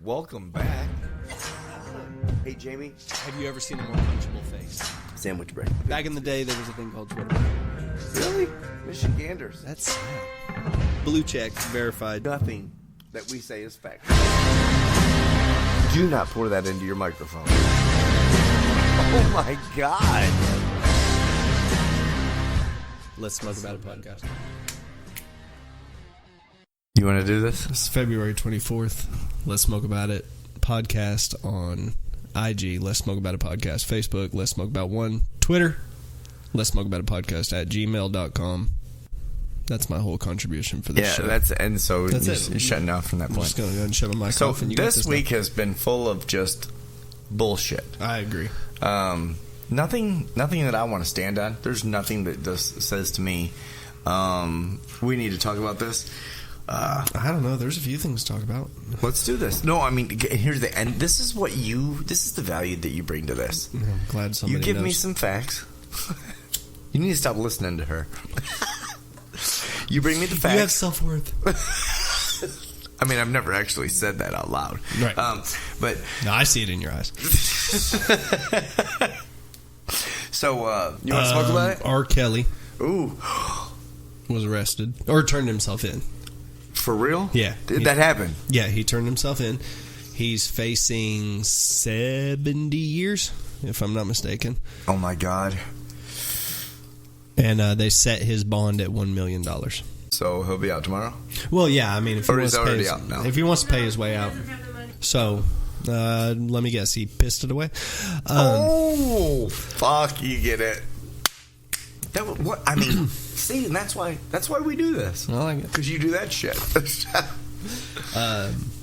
Welcome back. Hey, Jamie. Have you ever seen a more punchable face? Sandwich break. Back in the day, there was a thing called Twitter. Really? Michiganders. That's sad. Blue check, verified. Nothing that we say is fact. Do not pour that into your microphone. Oh, my God. Let's Smoke About It podcast. You want to do this? It's February 24th. Let's Smoke About It podcast on IG. Let's Smoke About It podcast. Facebook. Let's Smoke About One. Twitter. Let's Smoke About It podcast at gmail.com. That's my whole contribution for this show. And so that's you're shutting off from that point. I'm just going to go and shut my mic off. And this week has been full of just bullshit. I agree. Nothing that I want to stand on. There's nothing that just says to me, we need to talk about this. I don't know. There's a few things to talk about. Let's do this. No, I mean, here's the end. This is the value that you bring to this. I'm glad somebody You give knows. me some facts. You need to stop listening to her. You bring me the facts. You have self-worth. I mean, I've never actually said that out loud. Right. But no, I see it in your eyes. So, you want to smoke about it? R. Kelly. Ooh. Was arrested. Or turned himself in. For real? Yeah. Did that happen? Yeah, he turned himself in. He's facing 70 years, if I'm not mistaken. Oh, my God. And they set his bond at $1 million. So he'll be out tomorrow? Well, yeah, I mean, if he wants to pay his way out. So, let me guess, he pissed it away? Fuck, you get it. What I mean, see, and that's why we do this. I like it. Because you do that shit.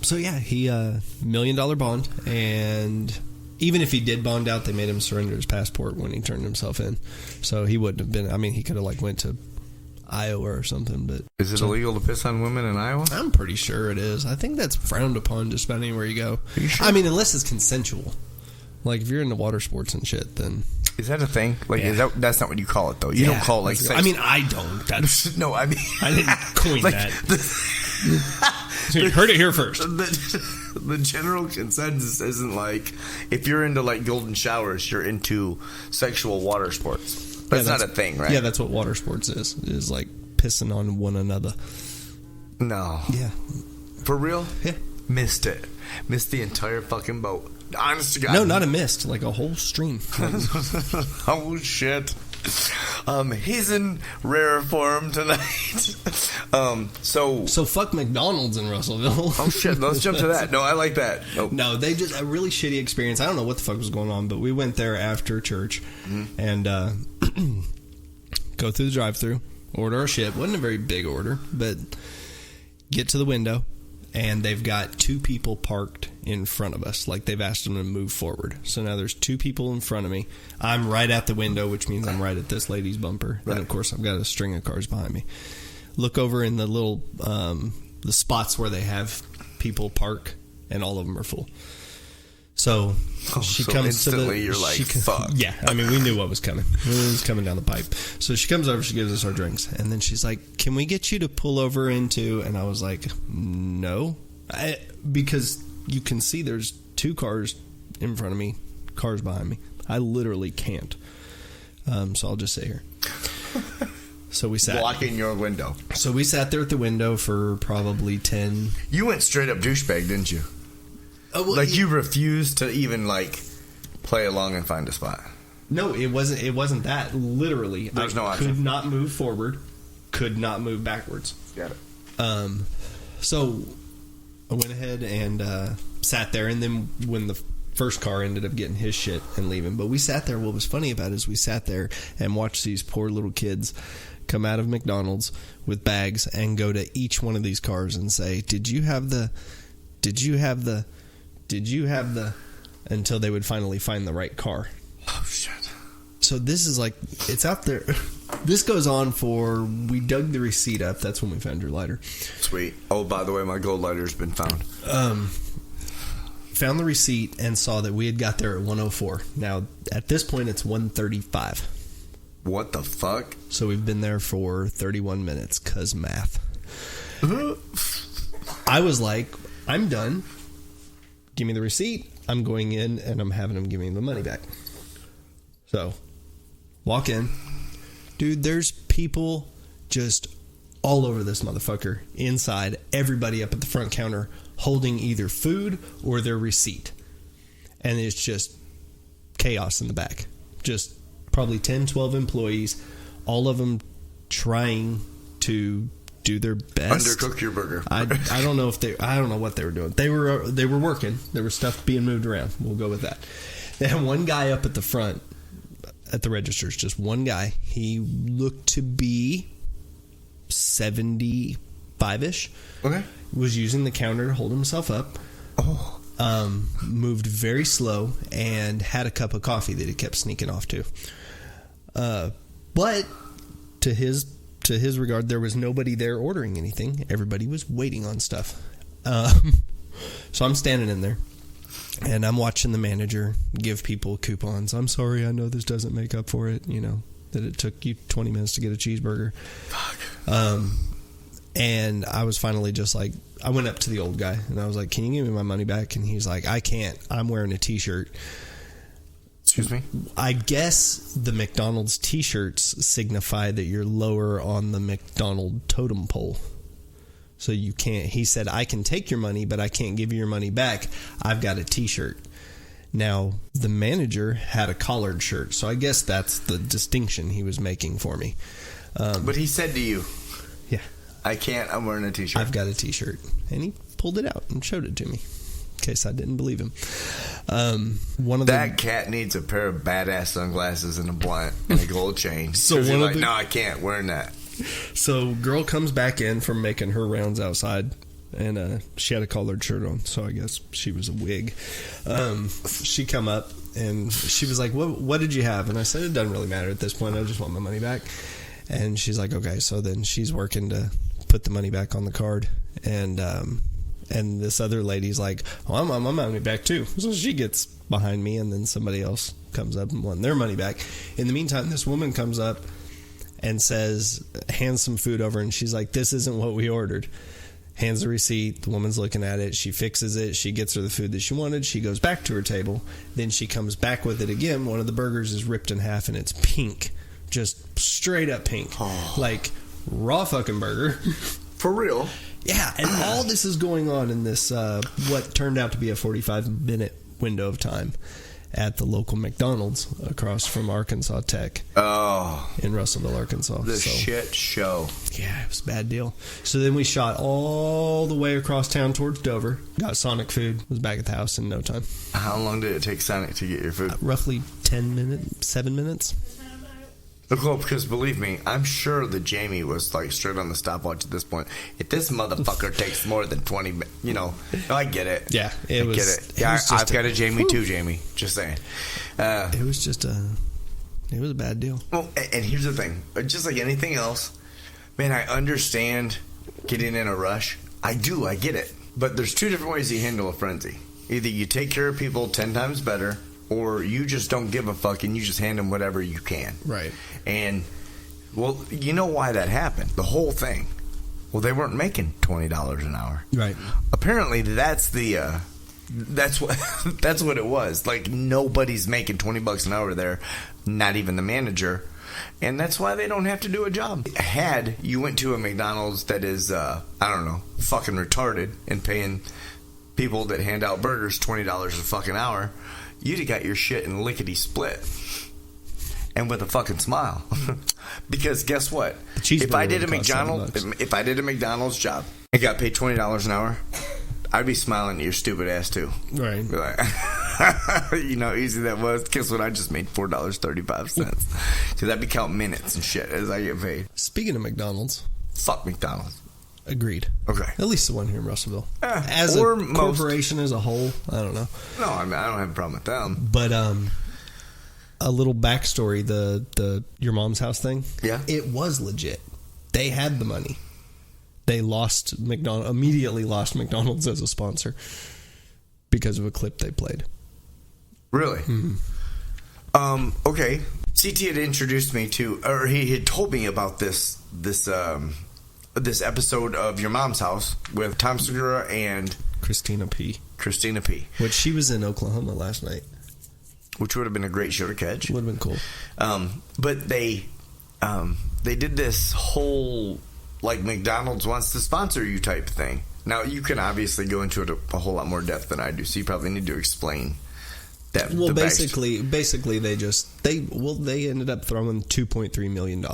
So, yeah, he $1 million bond, and even if he did bond out, they made him surrender his passport when he turned himself in. So he wouldn't have been. I mean, he could have went to Iowa or something. But is it illegal to piss on women in Iowa? I'm pretty sure it is. I think that's frowned upon just about anywhere you go. Are you sure? I mean, unless it's consensual. Like if you're into water sports and shit, then is that a thing? Like, yeah. That's not what you call it, though. You don't call it like sex. I mean, I don't. That's no, I mean, I didn't coin that. So you heard it here first. The general consensus isn't like if you're into like golden showers, you're into sexual water sports. That's not a thing, right? Yeah, that's what water sports is like pissing on one another. No. Yeah. For real? Yeah. Missed it. Missed the entire fucking boat. Honest to God. No, not a mist. Like a whole stream. Oh, shit. He's in rare form tonight. So fuck McDonald's in Russellville. Oh, shit. Let's jump to that. No, I like that. Nope. No, they just a really shitty experience. I don't know what the fuck was going on, but we went there after church and go through the drive-thru, order our shit. Wasn't a very big order, but get to the window. And they've got two people parked in front of us. Like they've asked them to move forward. So now there's two people in front of me. I'm right at the window, which means I'm right at this lady's bumper. Right. And of course, I've got a string of cars behind me. Look over in the little the spots where they have people park, and all of them are full. So she comes to the. You're like, fuck. Yeah, I mean, we knew what was coming. It was coming down the pipe. So she comes over, she gives us our drinks, and then she's like, "Can we get you to pull over into?" And I was like, "No," because you can see there's two cars in front of me, cars behind me. I literally can't. So I'll just sit here. So we sat blocking your window. So we sat there at the window for probably 10. You went straight up douchebag, didn't you? Like you refused to even like play along and find a spot. No, it wasn't that. Literally, there's no option. Could not move forward, could not move backwards. Got it. So I went ahead and sat there, and then when the first car ended up getting his shit and leaving, but we sat there. What was funny about it is we sat there and watched these poor little kids come out of McDonald's with bags and go to each one of these cars and say, "Did you have the?" Until they would finally find the right car. Oh, shit. So this is like, it's out there. This goes on for, we dug the receipt up. That's when we found your lighter. Sweet. Oh, by the way, my gold lighter's been found. Found the receipt and saw that we had got there at 1:04. Now, at this point, it's 1:35. What the fuck? So we've been there for 31 minutes, cause math. I was like, I'm done. give me the receipt. I'm going in and I'm having them give me the money back. So, walk in. Dude, there's people just all over this motherfucker. Inside, everybody up at the front counter holding either food or their receipt. And it's just chaos in the back. Just probably 10, 12 employees, all of them trying to do their best. Undercook your burger. I don't know what they were doing. They were working. There was stuff being moved around. We'll go with that. They had one guy up at the front at the registers, just one guy. He looked to be 75-ish. Okay. Was using the counter to hold himself up. Oh. Moved very slow and had a cup of coffee that he kept sneaking off to. But to his regard, there was nobody there ordering anything. Everybody was waiting on stuff. So I'm standing in there and I'm watching the manager give people coupons. I'm sorry, I know this doesn't make up for it, that it took you 20 minutes to get a cheeseburger. Fuck. And I was finally just like, I went up to the old guy and I was like, can you give me my money back? And he's like, I can't. I'm wearing a t-shirt. Excuse me? I guess the McDonald's t-shirts signify that you're lower on the McDonald's totem pole. So you can't. He said, I can take your money, but I can't give you your money back. I've got a t-shirt. Now, the manager had a collared shirt. So I guess that's the distinction he was making for me. But he said to you, yeah, I can't. I'm wearing a t-shirt. I've got a t-shirt. And he pulled it out and showed it to me. In case I didn't believe him. That cat needs a pair of badass sunglasses and a blunt and a gold chain. So he's like, no, I can't. Wearing that. So girl comes back in from making her rounds outside, and she had a collared shirt on, so I guess she was a wig. She come up and she was like, what did you have? And I said, it doesn't really matter at this point. I just want my money back. And she's like, okay. So then she's working to put the money back on the card, and this other lady's like, oh, I want my money back too. So she gets behind me, and then somebody else comes up and wants their money back. In the meantime, this woman comes up and hands some food over, and she's like, this isn't what we ordered. Hands the receipt. The woman's looking at it. She fixes it. She gets her the food that she wanted. She goes back to her table. Then she comes back with it again. One of the burgers is ripped in half, and it's pink. Just straight up pink. Oh. Like raw fucking burger. For real? Yeah, and all this is going on in this, what turned out to be a 45-minute window of time at the local McDonald's across from Arkansas Tech. Oh. In Russellville, Arkansas. Shit show. Yeah, it was a bad deal. So then we shot all the way across town towards Dover, got Sonic food, was back at the house in no time. How long did it take Sonic to get your food? Roughly 7 minutes. Well, because believe me, I'm sure that Jamie was like straight on the stopwatch at this point. If this motherfucker takes more than 20 minutes, I get it. Yeah, I get it. Yeah, I've got a Jamie too, Jamie. Just saying. It was a bad deal. Well, and here's the thing. Just like anything else, man, I understand getting in a rush. I do. I get it. But there's two different ways you handle a frenzy. Either you take care of people 10 times better, or you just don't give a fuck and you just hand them whatever you can. Right. And, well, you know why that happened. The whole thing. Well, they weren't making $20 an hour. Right. Apparently, that's what it was. Like, nobody's making $20 an hour there, not even the manager. And that's why they don't have to do a job. Had you went to a McDonald's that is, fucking retarded and paying people that hand out burgers $20 a fucking hour, you'd have got your shit in lickety split and with a fucking smile. Because guess what? If I did a McDonald's job and got paid $20 an hour, I'd be smiling at your stupid ass too. Right. Be like, you know how easy that was? Guess what? I just made $4.35. Because I'd be counting minutes and shit as I get paid. Speaking of McDonald's. Fuck McDonald's. Agreed. Okay. At least the one here in Russellville. As a corporation as a whole, I don't know. No, I mean, I don't have a problem with them. But a little backstory: the your mom's house thing. Yeah, it was legit. They had the money. They immediately lost McDonald's as a sponsor because of a clip they played. Really? Mm-hmm. Okay. CT had introduced me to, or he had told me about this episode of Your Mom's House with Tom Segura and Christina P. Which she was in Oklahoma last night. Which would have been a great show to catch. Would have been cool. But they did this whole, like, McDonald's wants to sponsor you type thing. Now, you can obviously go into it a whole lot more depth than I do, so you probably need to explain that. Well, basically, they ended up throwing $2.3 million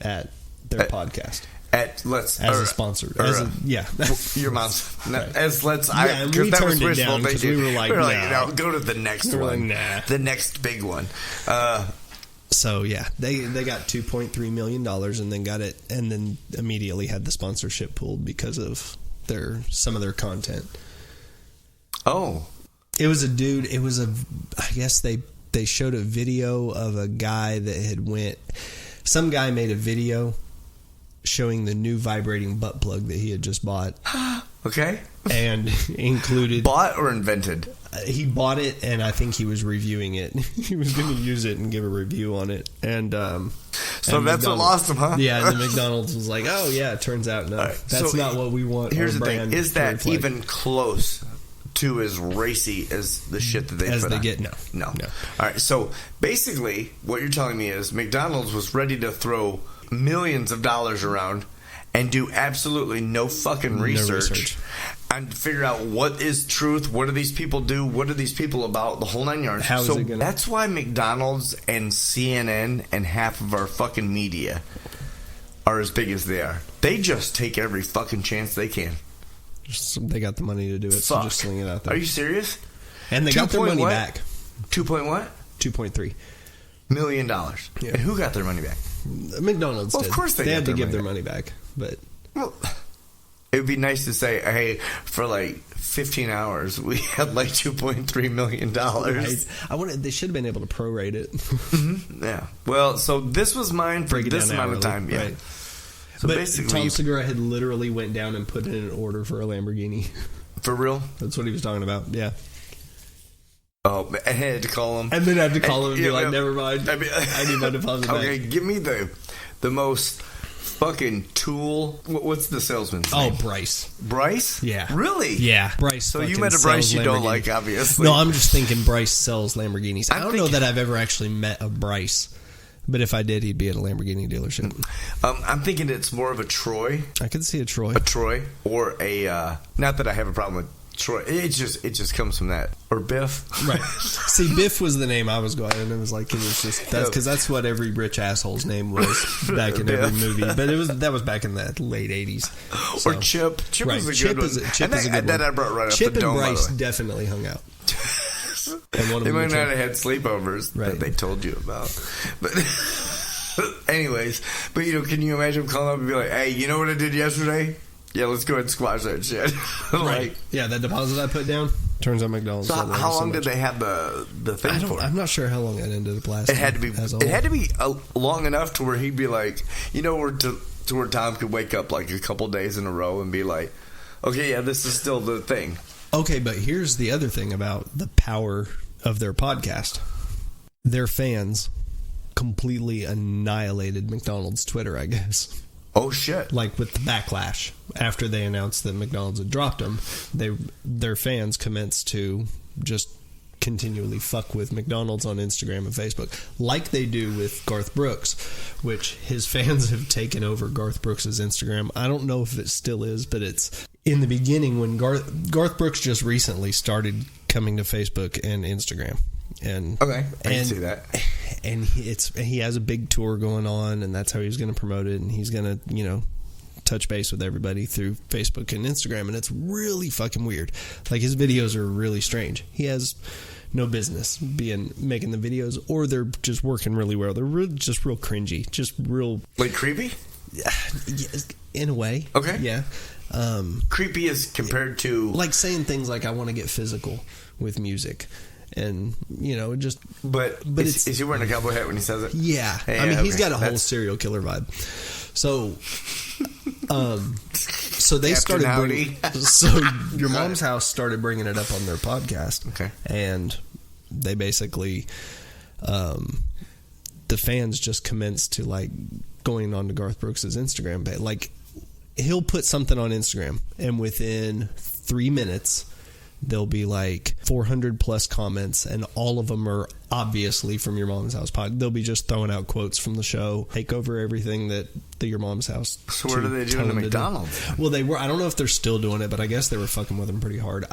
at their podcast. As a sponsor. Your mom's. Right. As let's. Yeah, we turned it down because we were like, no, go to the next one. Like, the next big one. So yeah, they got $2.3 million and then got it, and then immediately had the sponsorship pulled because of some of their content. Oh, it was a dude. I guess they showed a video of a guy that had some guy made a video showing the new vibrating butt plug that he had just bought. Okay. And included... Bought or invented? He bought it, and I think he was reviewing it. He was going to use it and give a review on it. And so that's what lost him, huh? Yeah, and the McDonald's was like, oh, yeah, it turns out, no. Right, that's not what we want. Here's the thing. Is that even close to as racy as the shit that they put on? Get? No. All right, so basically what you're telling me is McDonald's was ready to throw millions of dollars around and do absolutely no fucking research and figure out what is truth, what do these people do, what are these people about, the whole 9 yards. That's why McDonald's and CNN and half of our fucking media are as big as they are. They just take every fucking chance they can. They got the money to do it, so just sling it out there. Are you serious? And they got their money back. 2 point what? $2.3 million. Yeah. And who got their money back? McDonald's did. Of course they had to give their money back. But it would be nice to say, hey, for like 15 hours, we had like $2.3 million. Right. They should have been able to prorate it. Mm-hmm. Yeah. Well, so this was mine for this amount of time. Yeah. Right. So but basically, Tom Segura had literally went down and put in an order for a Lamborghini. For real? That's what he was talking about. Yeah. Oh, I had to call him. And then I had to call him and be like, never mind. I need my deposit back. Okay, give me the most fucking tool. What's the salesman's name? Oh, Bryce. Bryce? Yeah. Really? Yeah. Bryce. So you met a Bryce you don't like, obviously. No, I'm just thinking Bryce sells Lamborghinis. I don't know that I've ever actually met a Bryce. But if I did, he'd be at a Lamborghini dealership. I'm thinking it's more of a Troy. I could see a Troy. A Troy. Or a... not that I have a problem with Troy. It just comes from that. Or Biff. Right. See, Biff was the name I was going, and it was like, it was just... Because that's what every rich asshole's name was back in every movie. But that was back in the late 80s. So. Or Chip. Chip was a good one. Chip is a good one. That I brought right up Chip the dome, and Bryce definitely hung out. They might not have had sleepovers that they told you about. But anyways, can you imagine calling up and be like, hey, you know what I did yesterday? Yeah, let's go ahead and squash that shit. Right. Yeah, that deposit I put down, turns out McDonald's. So how long did they have the thing for? I'm not sure how long it ended up lasting. It had to be long enough to where he'd be like, to where Tom could wake up like a couple days in a row and be like, okay, yeah, this is still the thing. Okay, but here's the other thing about the power of their podcast. Their fans completely annihilated McDonald's Twitter, I guess. Oh, shit. Like with the backlash. After they announced that McDonald's had dropped them, their fans commenced to just continually fuck with McDonald's on Instagram and Facebook, like they do with Garth Brooks, which his fans have taken over Garth Brooks' Instagram. I don't know if it still is, but it's... In the beginning, when Garth Brooks just recently started coming to Facebook and Instagram, and I can see that, and he has a big tour going on, and that's how he's going to promote it, and he's going to touch base with everybody through Facebook and Instagram, and it's really fucking weird. Like, his videos are really strange. He has no business making the videos, or they're just working really well. They're just real cringy, just real creepy. Yeah, in a way. Okay. Yeah. Creepy is compared to like saying things like I want to get physical with music, and just. But is he wearing a cowboy hat when he says it? Yeah, he's got a whole serial killer vibe. So, so they started bringing. So your mom's house started bringing it up on their podcast. Okay, and they basically, the fans just commenced to like going on to Garth Brooks' Instagram page, like. He'll put something on Instagram, and within 3 minutes, there'll be like 400 plus comments, and all of them are obviously from Your Mom's House pod. They'll be just throwing out quotes from the show, take over everything that the Your Mom's House. So what are they doing to McDonald's? Well, they were. I don't know if they're still doing it, but I guess they were fucking with them pretty hard.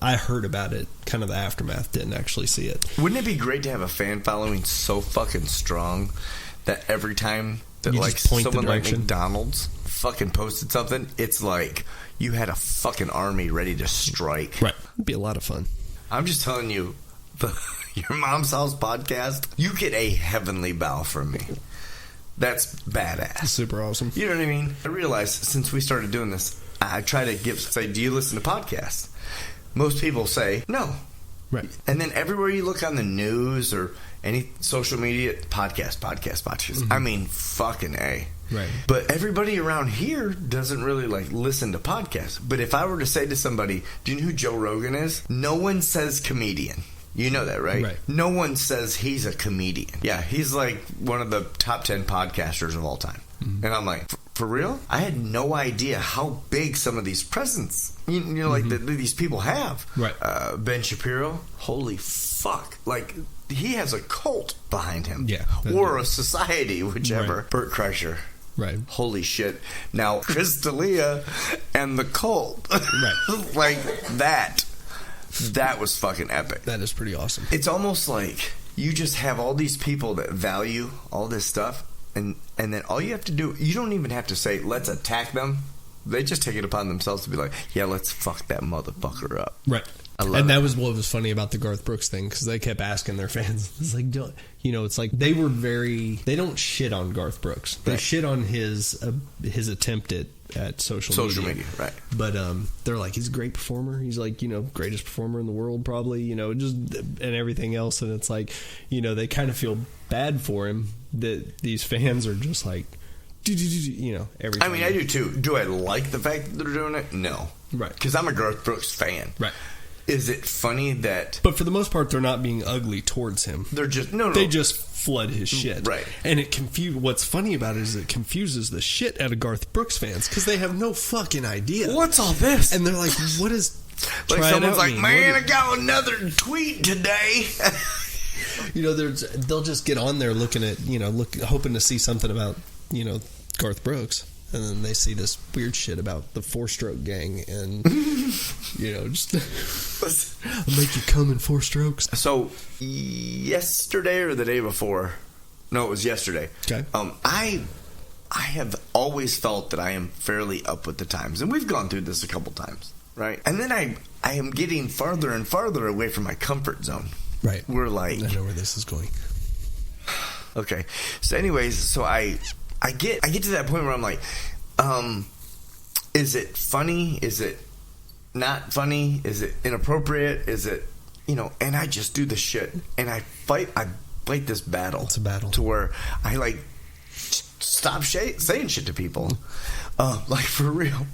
I heard about it, kind of the aftermath. Didn't actually see it. Wouldn't it be great to have a fan following so fucking strong that every time that like someone like McDonald's fucking posted something, it's like you had a fucking army ready to strike. Right. It'd be a lot of fun. I'm just telling you, Your Mom's House podcast, you get a heavenly bow from me. That's badass. Super awesome. You know what I mean? I realized since we started doing this, I try to say, do you listen to podcasts? Most people say no. Right. And then everywhere you look on the news or any social media, podcast. Mm-hmm. I mean, fucking A. Right. But everybody around here doesn't really like listen to podcasts. But if I were to say to somebody, do you know who Joe Rogan is? No one says comedian. You know that, right? Right. No one says he's a comedian. Yeah, he's like one of the top 10 podcasters of all time. Mm-hmm. And I'm like, for real? I had no idea how big some of these presents, you know, like these people have. Right. Ben Shapiro, holy fuck. Like, he has a cult behind him. Yeah. Or a society, whichever. Right. Bert Kreischer. Right. Holy shit. Now, Chris D'Elia and the cult. Right. Like, that was fucking epic. That is pretty awesome. It's almost like you just have all these people that value all this stuff, and then all you have to do, you don't even have to say, let's attack them. They just take it upon themselves to be like, yeah, let's fuck that motherfucker up. Right. I love and that it. was what was funny about the Garth Brooks thing, because they kept asking their fans. It's like, it's like they don't shit on Garth Brooks. They shit on his attempt at social media. Right. But they're like, he's a great performer. He's like, greatest performer in the world, probably, just and everything else. And it's like, they kind of feel bad for him that these fans are just like, every time. I mean, I do too. Do I like the fact that they're doing it? No. Right. Because I'm a Garth Brooks fan. Right. Is it funny that... But for the most part, they're not being ugly towards him. They're just... No. They just flood his shit. Right. And what's funny about it is it confuses the shit out of Garth Brooks fans, because they have no fucking idea. What's all this? And they're like, what is... Like someone's like, man, I got another tweet today. They'll just get on there looking at, hoping to see something about, Garth Brooks. And then they see this weird shit about the 4-stroke gang, and just I'll make you come in 4 strokes. So yesterday or the day before, no, it was yesterday. Okay. I have always felt that I am fairly up with the times, and we've gone through this a couple times, right? And then I am getting farther and farther away from my comfort zone. Right. We're like, I know where this is going. Okay. So, anyways, I get to that point where I'm like, is it funny? Is it not funny? Is it inappropriate? Is it, and I just do the shit, and I fight this battle. It's a battle. To where I, like, stop saying shit to people. Like, for real.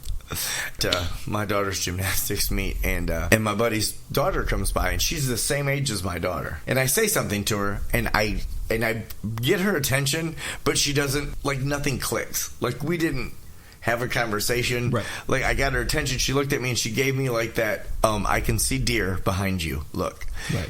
My daughter's gymnastics meet, and my buddy's daughter comes by, and she's the same age as my daughter, and I say something to her, and I get her attention, but she doesn't, like, nothing clicks. Like, we didn't have a conversation. Right. Like, I got her attention, she looked at me, and she gave me, like, that I can see deer behind you look. Right.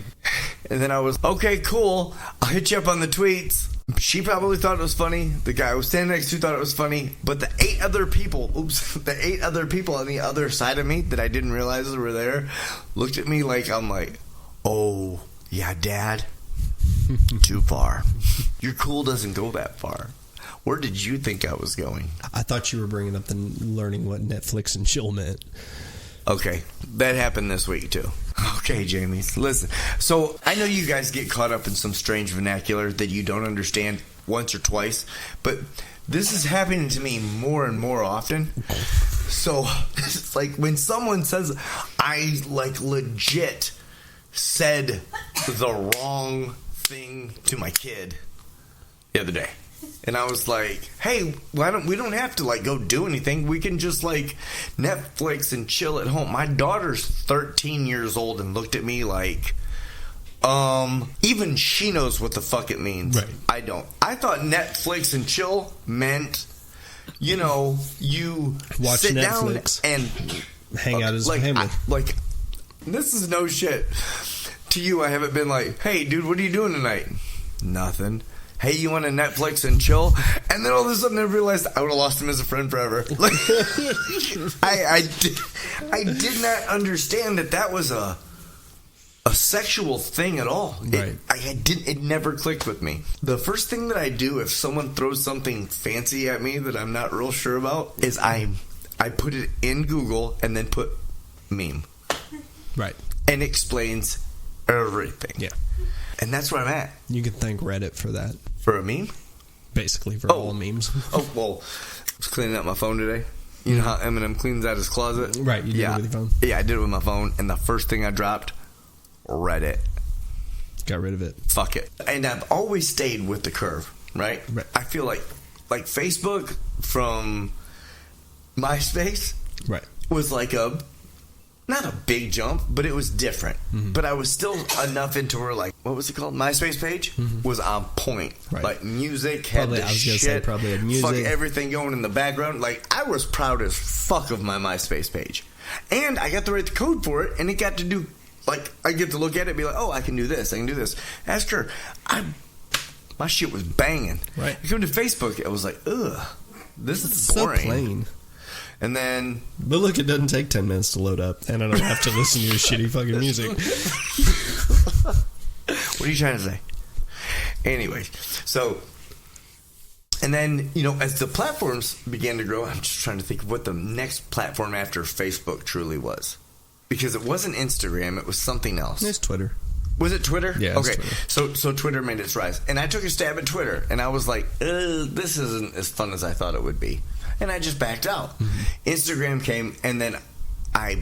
And then I was, okay, cool, I'll hit you up on the tweets. She probably thought it was funny. The guy I was standing next to thought it was funny. But the 8 other people on the other side of me that I didn't realize were there looked at me like I'm like, oh, yeah, Dad, too far. Your cool doesn't go that far. Where did you think I was going? I thought you were bringing up the learning what Netflix and chill meant. Okay, that happened this week too. Okay, Jamie, listen. So I know you guys get caught up in some strange vernacular that you don't understand once or twice, but this is happening to me more and more often. So it's like when someone says, I like legit said the wrong thing to my kid the other day. And I was like, hey, we don't have to, like, go do anything. We can just, like, Netflix and chill at home. My daughter's 13 years old and looked at me like, even she knows what the fuck it means. Right. I don't. I thought Netflix and chill meant, you watch sit Netflix down and hang out as a family. This is no shit. To you, I haven't been like, hey, dude, what are you doing tonight? Nothing. Hey, you want to Netflix and chill? And then all of a sudden I realized I would have lost him as a friend forever. Like, I did not understand that was a sexual thing at all. Right. It never clicked with me. The first thing that I do if someone throws something fancy at me that I'm not real sure about is I put it in Google and then put meme. Right. And explains everything. Yeah. And that's where I'm at. You can thank Reddit for that. For a meme? Basically, for all memes. Oh, well, I was cleaning up my phone today. You know how Eminem cleans out his closet? Right, you did it with your phone? Yeah, I did it with my phone, and the first thing I dropped, Reddit. Got rid of it. Fuck it. And I've always stayed with the curve, right? I feel like Facebook from MySpace was like not a big jump, but it was different. Mm-hmm. But I was still enough into where, like, what was it called? MySpace page was on point. Right. Like, music had the shit. Probably had music. Fuck everything going in the background. Like, I was proud as fuck of my MySpace page. And I got to write the code for it, and it got to do, like, I get to look at it and be like, oh, I can do this, I can do this. Ask her. My shit was banging. Right. I come to Facebook, I was like, ugh, this is boring. So plain. And then... But look, it doesn't take 10 minutes to load up, and I don't have to listen to your shitty fucking music. What are you trying to say? Anyways, so... And then, as the platforms began to grow, I'm just trying to think of what the next platform after Facebook truly was. Because it wasn't Instagram, it was something else. It's Twitter. Was it Twitter? Yeah, okay. Twitter. So Twitter made its rise. And I took a stab at Twitter, and I was like, this isn't as fun as I thought it would be. And I just backed out. Mm-hmm. Instagram came, and then I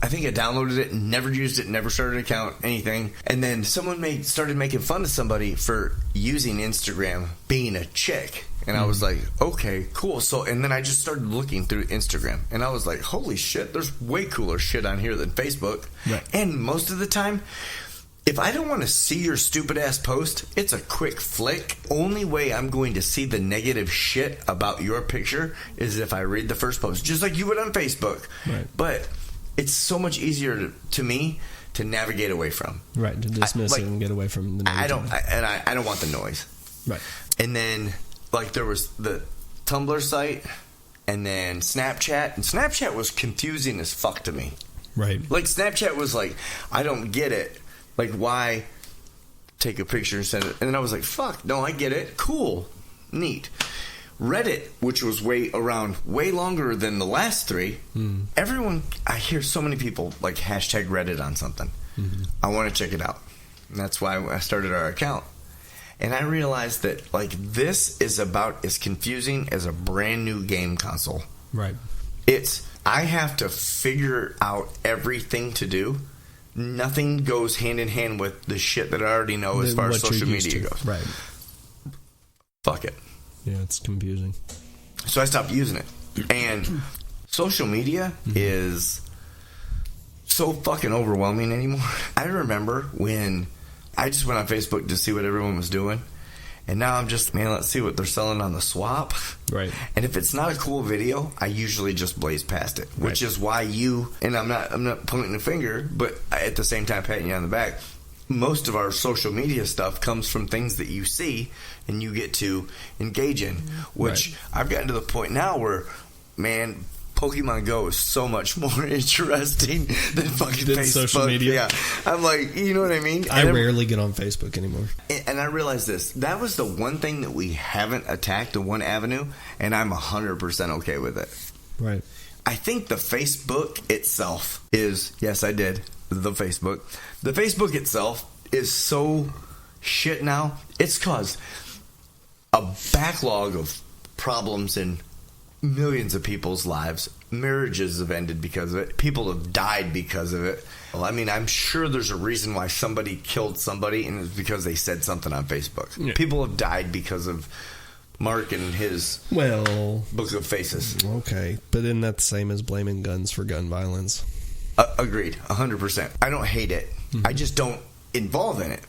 think I downloaded it, never used it, never started an account, anything. And then someone started making fun of somebody for using Instagram being a chick. And I was like, okay, cool. So, and then I just started looking through Instagram, and I was like, holy shit, there's way cooler shit on here than Facebook. Right. And most of the time, if I don't want to see your stupid ass post, it's a quick flick. Only way I'm going to see the negative shit about your picture is if I read the first post, just like you would on Facebook. Right. But it's so much easier to me to navigate away from. Right, to dismiss it and get away from the negativity. I don't want the noise. Right. And then, like, there was the Tumblr site, and then Snapchat. And Snapchat was confusing as fuck to me. Right. Like, Snapchat was like, I don't get it. Like, why take a picture and send it? And then I was like, fuck, no, I get it. Cool. Neat. Reddit, which was way longer than the last three, everyone, I hear so many people, like, hashtag Reddit on something. Mm-hmm. I want to check it out. And that's why I started our account. And I realized that, like, this is about as confusing as a brand new game console. Right. I have to figure out everything to do. Nothing goes hand in hand with the shit that I already know as far as social media goes. Right. Fuck it. Yeah, it's confusing. So I stopped using it. And social media is so fucking overwhelming anymore. I remember when I just went on Facebook to see what everyone was doing. And now I'm just, man, let's see what they're selling on the swap. Right. And if it's not a cool video, I usually just blaze past it. Which is why and I'm not pointing a finger, but at the same time patting you on the back. Most of our social media stuff comes from things that you see and you get to engage in. Which I've gotten to the point now where, man, Pokemon Go is so much more interesting than fucking Facebook. Social media. Yeah. I'm like, you know what I mean? I rarely get on Facebook anymore. And I realized this. That was the one thing that we haven't attacked, the one avenue, and I'm 100% okay with it. Right. I think the Facebook itself is, yes, I did, the Facebook. The Facebook itself is so shit now. It's caused a backlog of problems in millions of people's lives. Marriages have ended because of it. People have died because of it. Well, I mean, I'm sure there's a reason why somebody killed somebody, and it's because they said something on Facebook. Yeah. People have died because of Mark and his book of faces. Okay, but isn't that the same as blaming guns for gun violence? Agreed, 100%. I don't hate it. Mm-hmm. I just don't involve in it.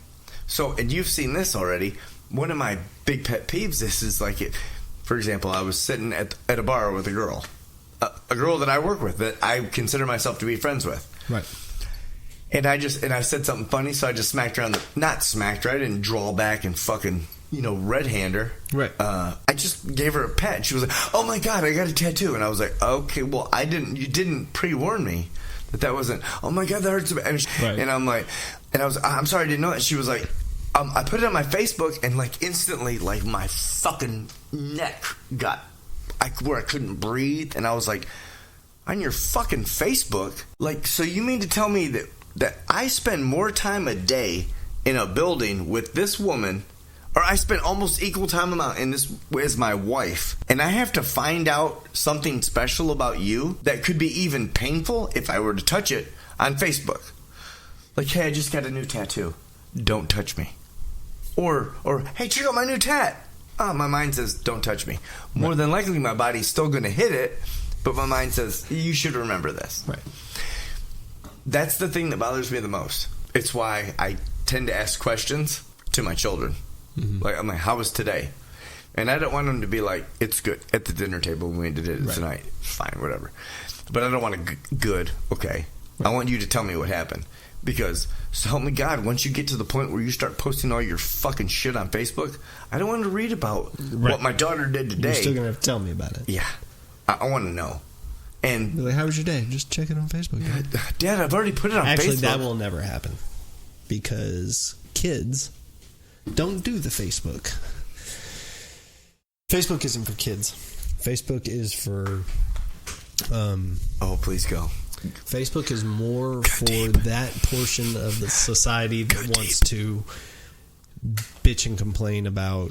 So, and you've seen this already. One of my big pet peeves is like, for example, I was sitting at a bar with a girl. a girl that I work with that I consider myself to be friends with. Right. And I said something funny, so I just smacked her not smacked her, I didn't draw back and fucking, red hand her. Right. I just gave her a pet, and she was like, oh my God, I got a tattoo. And I was like, okay, well, you didn't pre-warn me that wasn't, oh my God, that hurts. And I'm like, I'm sorry, I didn't know that. She was like, I put it on my Facebook, and like instantly, like my fucking neck got, where I couldn't breathe. And I was like, on your fucking Facebook? Like, so you mean to tell me that I spend more time a day in a building with this woman, or I spend almost equal time amount in this as my wife, and I have to find out something special about you that could be even painful if I were to touch it on Facebook? Like, hey, I just got a new tattoo. Don't touch me. Or hey, check out my new tat. My mind says, don't touch me. More than likely, my body's still going to hit it, but my mind says, you should remember this. Right. That's the thing that bothers me the most. It's why I tend to ask questions to my children. Mm-hmm. Like, I'm like, how was today? And I don't want them to be like, it's good. At the dinner table, we did it tonight. Fine, whatever. But I don't want to good. Okay. Right. I want you to tell me what happened. Because, so help me God, once you get to the point where you start posting all your fucking shit on Facebook, I don't want to read about what my daughter did today. You're still going to have to tell me about it. Yeah. I want to know. And you're like, how was your day? Just check it on Facebook. Dad, I've already put it on Facebook. Actually, that will never happen. Because kids don't do the Facebook. Facebook isn't for kids. Facebook is for... oh, please go. Facebook is more for that portion of the society that wants to bitch and complain about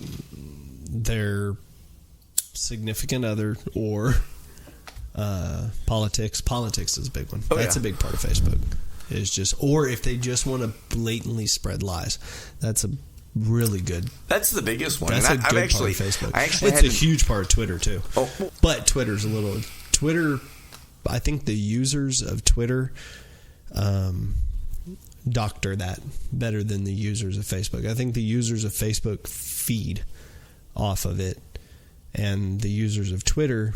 their significant other or politics. Politics is a big one. That's a big part of Facebook. Is just, or if they just want to blatantly spread lies, that's a really good. That's the biggest one. That's and a good part of Facebook. It's a huge part of Twitter too. Oh. But Twitter's a little Twitter. I think the users of Twitter doctor that better than the users of Facebook. I think the users of Facebook feed off of it, and the users of Twitter,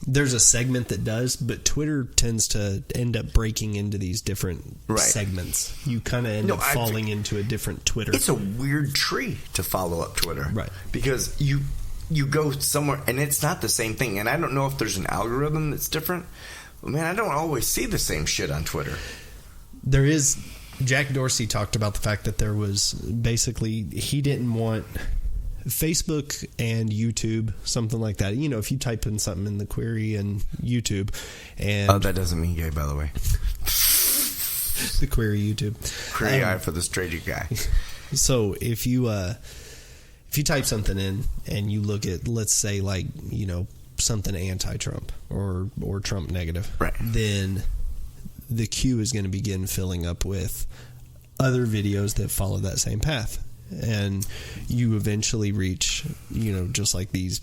there's a segment that does, but Twitter tends to end up breaking into these different segments. You kind of end up falling into a different Twitter. It's a weird tree to follow up Twitter. Right. Because you go somewhere, and it's not the same thing. And I don't know if there's an algorithm that's different. But man, I don't always see the same shit on Twitter. There is... Jack Dorsey talked about the fact that there was... Basically, he didn't want... Facebook and YouTube, something like that. If you type in something in the query in YouTube, and... Oh, that doesn't mean gay, by the way. The query YouTube. Query eye for the straight guy. So, if you type something in and you look at, let's say, like, something anti-Trump or Trump negative, right, then the queue is going to begin filling up with other videos that follow that same path. And you eventually reach, just like these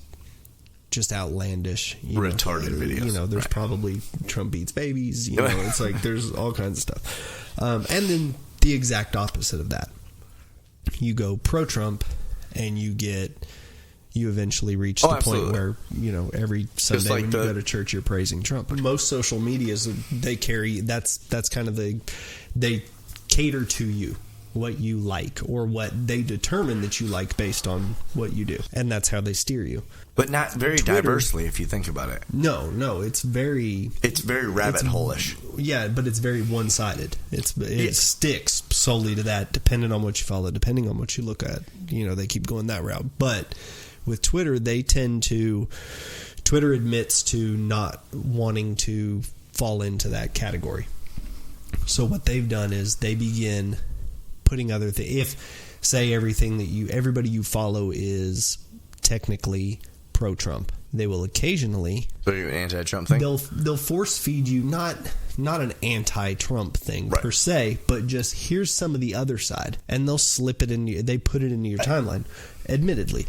just outlandish, retarded videos. There's probably Trump beats babies. It's like there's all kinds of stuff. And then the exact opposite of that. You go pro-Trump and you eventually reach the point where, every Sunday when you go to church, you're praising Trump. Most social medias, they carry, that's kind of they cater to you. What you like, or what they determine that you like based on what you do, and that's how they steer you. But not very Twitter, diversely, if you think about it. No, it's very rabbit hole-ish. Yeah, but it's very one-sided. It sticks solely to that, depending on what you follow, depending on what you look at. They keep going that route. But with Twitter, Twitter admits to not wanting to fall into that category. So what they've done is they begin putting other things. If, say, everybody you follow is technically pro-Trump, they will occasionally... So you're an anti-Trump thing? They'll force feed you not an anti-Trump thing per se, but just here's some of the other side, and they'll slip it in. They put it into your timeline. Admittedly,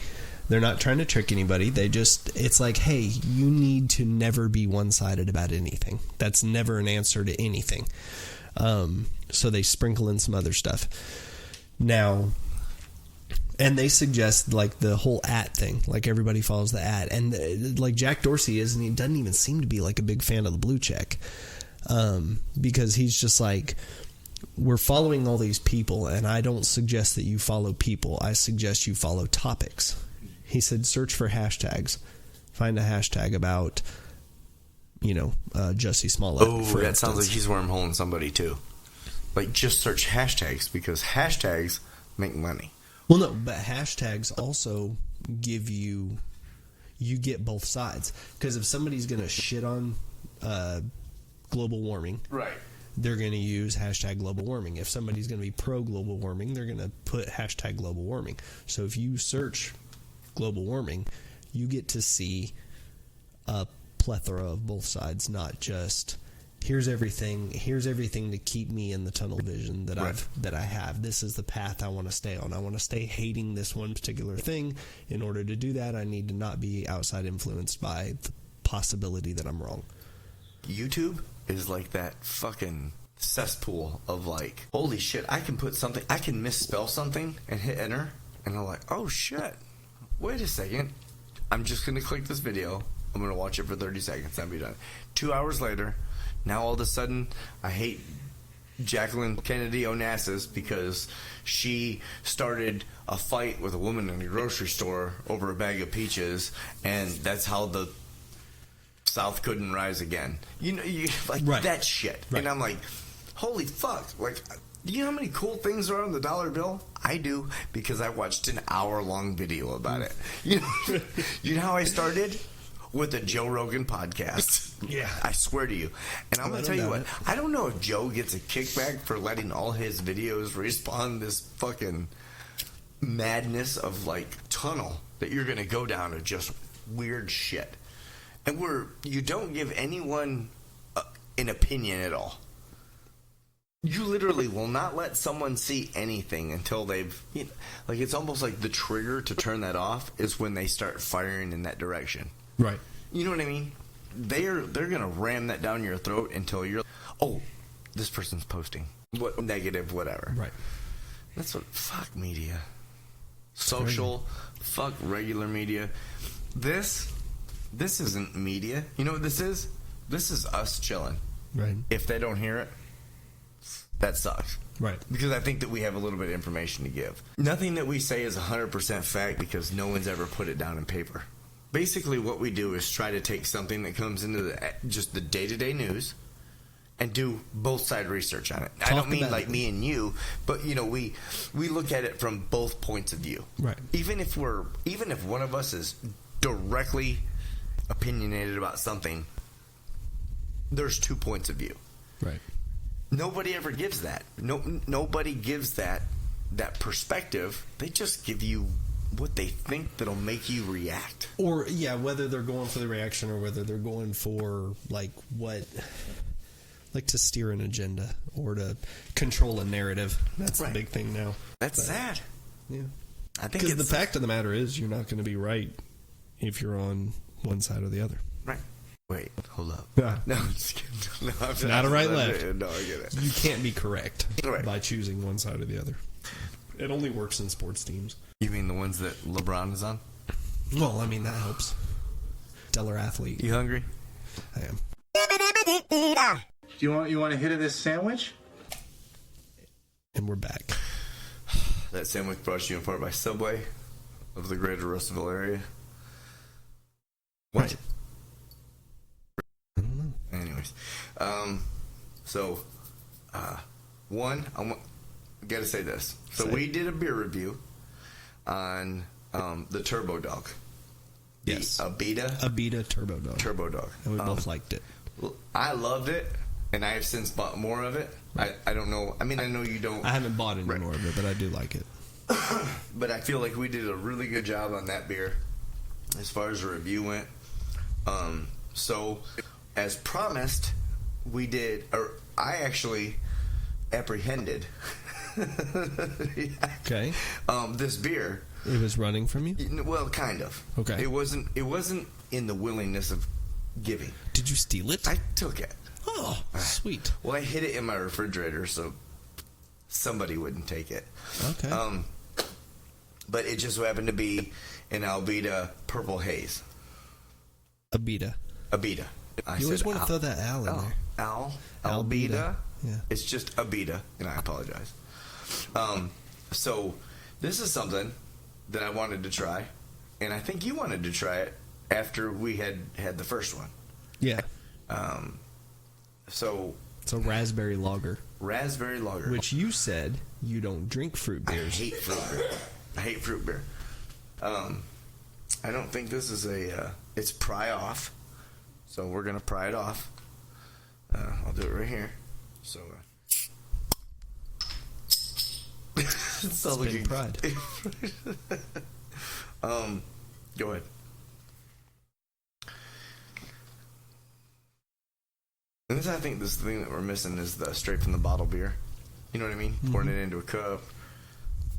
they're not trying to trick anybody. It's like, hey, you need to never be one-sided about anything. That's never an answer to anything. So they sprinkle in some other stuff. Now, And they suggest, like, the whole @ thing. Like, everybody follows the @ And, like, Jack Dorsey is, and he doesn't even seem to be, like, a big fan of the blue check. Because he's just like, we're following all these people, and I don't suggest that you follow people. I suggest you follow topics. He said, search for hashtags. Find a hashtag about, Jussie Smollett. Oh, that sounds like he's wormholing somebody, too. Like, just search hashtags, because hashtags make money. Well, no, but hashtags also give you get both sides. Because if somebody's going to shit on global warming, right, they're going to use hashtag global warming. If somebody's going to be pro global warming, they're going to put hashtag global warming. So if you search global warming, you get to see a plethora of both sides, not just here's everything to keep me in the tunnel vision that I have. This is the path I want to stay on. I want to stay hating this one particular thing. In order to do that, I need to not be outside influenced by the possibility that I'm wrong. YouTube is like that fucking cesspool of like, holy shit, I can misspell something and hit enter, and I'm like, oh shit, wait a second, I'm just gonna click this video, I'm gonna watch it for 30 seconds, then be done. 2 hours later, now all of a sudden I hate Jacqueline Kennedy Onassis because she started a fight with a woman in a grocery store over a bag of peaches, and that's how the South couldn't rise again. That shit. Right. And I'm like, holy fuck. Like, do you know how many cool things are on the dollar bill? I do, because I watched an hour-long video about it. You know how I started? With a Joe Rogan podcast. Yeah. I swear to you. And I'm going to tell you what, I don't know if Joe gets a kickback for letting all his videos respawn this fucking madness of, like, tunnel that you're going to go down of just weird shit. And you don't give anyone an opinion at all. You literally will not let someone see anything until they've, like, it's almost like the trigger to turn that off is when they start firing in that direction. Right. You know what I mean? They're going to ram that down your throat until you're, oh, this person's posting. What negative, whatever. Right. That's what, fuck media. Social, fuck regular media. This isn't media. You know what this is? This is us chilling. Right. If they don't hear it, that sucks. Right. Because I think that we have a little bit of information to give. Nothing that we say is 100% fact because no one's ever put it down in paper. Basically what we do is try to take something that comes into just the day-to-day news and do both side research on it. I don't mean like me and you, but we look at it from both points of view. Right. Even if one of us is directly opinionated about something, there's 2 points of view. Right. Nobody ever gives that. Nobody gives that perspective. They just give you what they think that'll make you react. Or, whether they're going for the reaction or whether they're going for, like to steer an agenda or to control a narrative. That's the big thing now. That's sad. Yeah. I think because the fact of the matter is you're not going to be right if you're on one side or the other. Right. Wait, hold up. No, I'm just kidding. No, it's not a right left. No, I get it. You can't be correct by choosing one side or the other. It only works in sports teams. You mean the ones that LeBron is on? Well, I mean, that helps. Stellar athlete. You hungry? I am. Do you want a hit of this sandwich? And we're back. That sandwich brought to you in part by Subway of the greater Russellville area. What? Right. I don't know. Anyways. One, I gotta say this. So we did a beer review on the Turbo Dog. Yes. Abita Turbo Dog. Turbo Dog. And we both liked it. I loved it, and I have since bought more of it. Right. I don't know. I mean, I know you don't. I haven't bought any more of it, but I do like it. But I feel like we did a really good job on that beer as far as the review went. So, as promised, I actually apprehended Okay. This beer. It was running from you? Well, kind of. Okay. It wasn't in the willingness of giving. Did you steal it? I took it. Oh, sweet. Well, I hid it in my refrigerator so somebody wouldn't take it. Okay. but it just so happened to be an Albita Purple Haze. Abita. Abita. You always want to throw that Al in there. Albita. Yeah. It's just Abita, and I apologize. So this is something that I wanted to try, and I think you wanted to try it after we had the first one. Yeah. So it's a raspberry lager. Raspberry lager. Which you said you don't drink fruit beers. I hate fruit beer. I hate fruit beer. I don't think this is it's pry off. So we're going to pry it off. I'll do it right here. So, it's been pried. Go ahead. And this, I think, this thing that we're missing is the straight from the bottle beer. You know what I mean? Mm-hmm. Pouring it into a cup.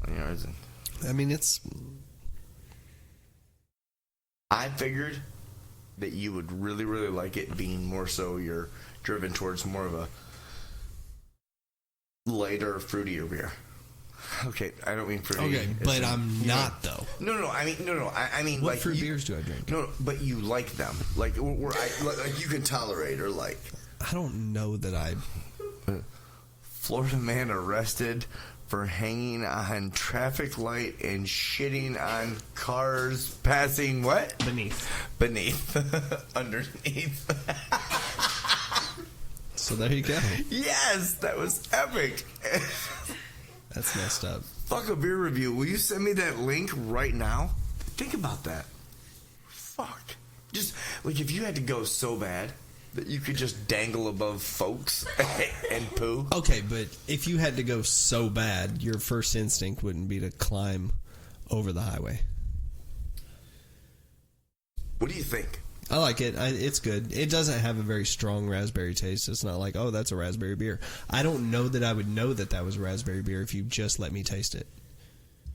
I mean, it's. I figured that you would really, really like it, being more so you're driven towards more of a lighter, fruitier beer. Okay, I don't mean fruity. Okay, but I'm not, though. No. I mean, what like, fruit beers do I drink? No, but you like them, like you can tolerate, or like. I don't know that I. Florida man arrested for hanging on traffic light and shitting on cars passing what? Beneath. Underneath. So there you go. Yes, that was epic. That's messed up. Fuck a beer review. Will you send me that link right now? Think about that. Fuck. Just, like, if you had to go so bad that you could just dangle above folks and poo. Okay, but if you had to go so bad, your first instinct wouldn't be to climb over the highway. What do you think? I like it. It's good. It doesn't have a very strong raspberry taste. It's not like, oh, that's a raspberry beer. I don't know that I would know that was a raspberry beer if you just let me taste it.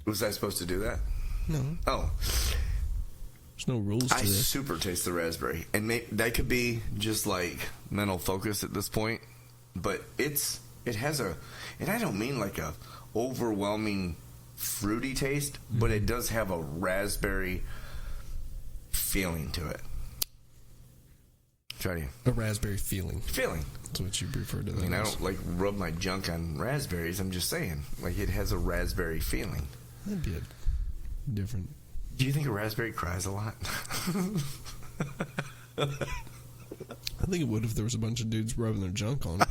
Was I supposed to do that? No. Oh. There's no rules to this. I super taste the raspberry. And that could be just like mental focus at this point. But it has and I don't mean like a overwhelming fruity taste, but it does have a raspberry feeling to it. Try to. A raspberry feeling. That's what you prefer to that. I mean, I don't like rub my junk on raspberries. I'm just saying. Like, it has a raspberry feeling. That'd be different. Do you think a raspberry cries a lot? I think it would if there was a bunch of dudes rubbing their junk on it.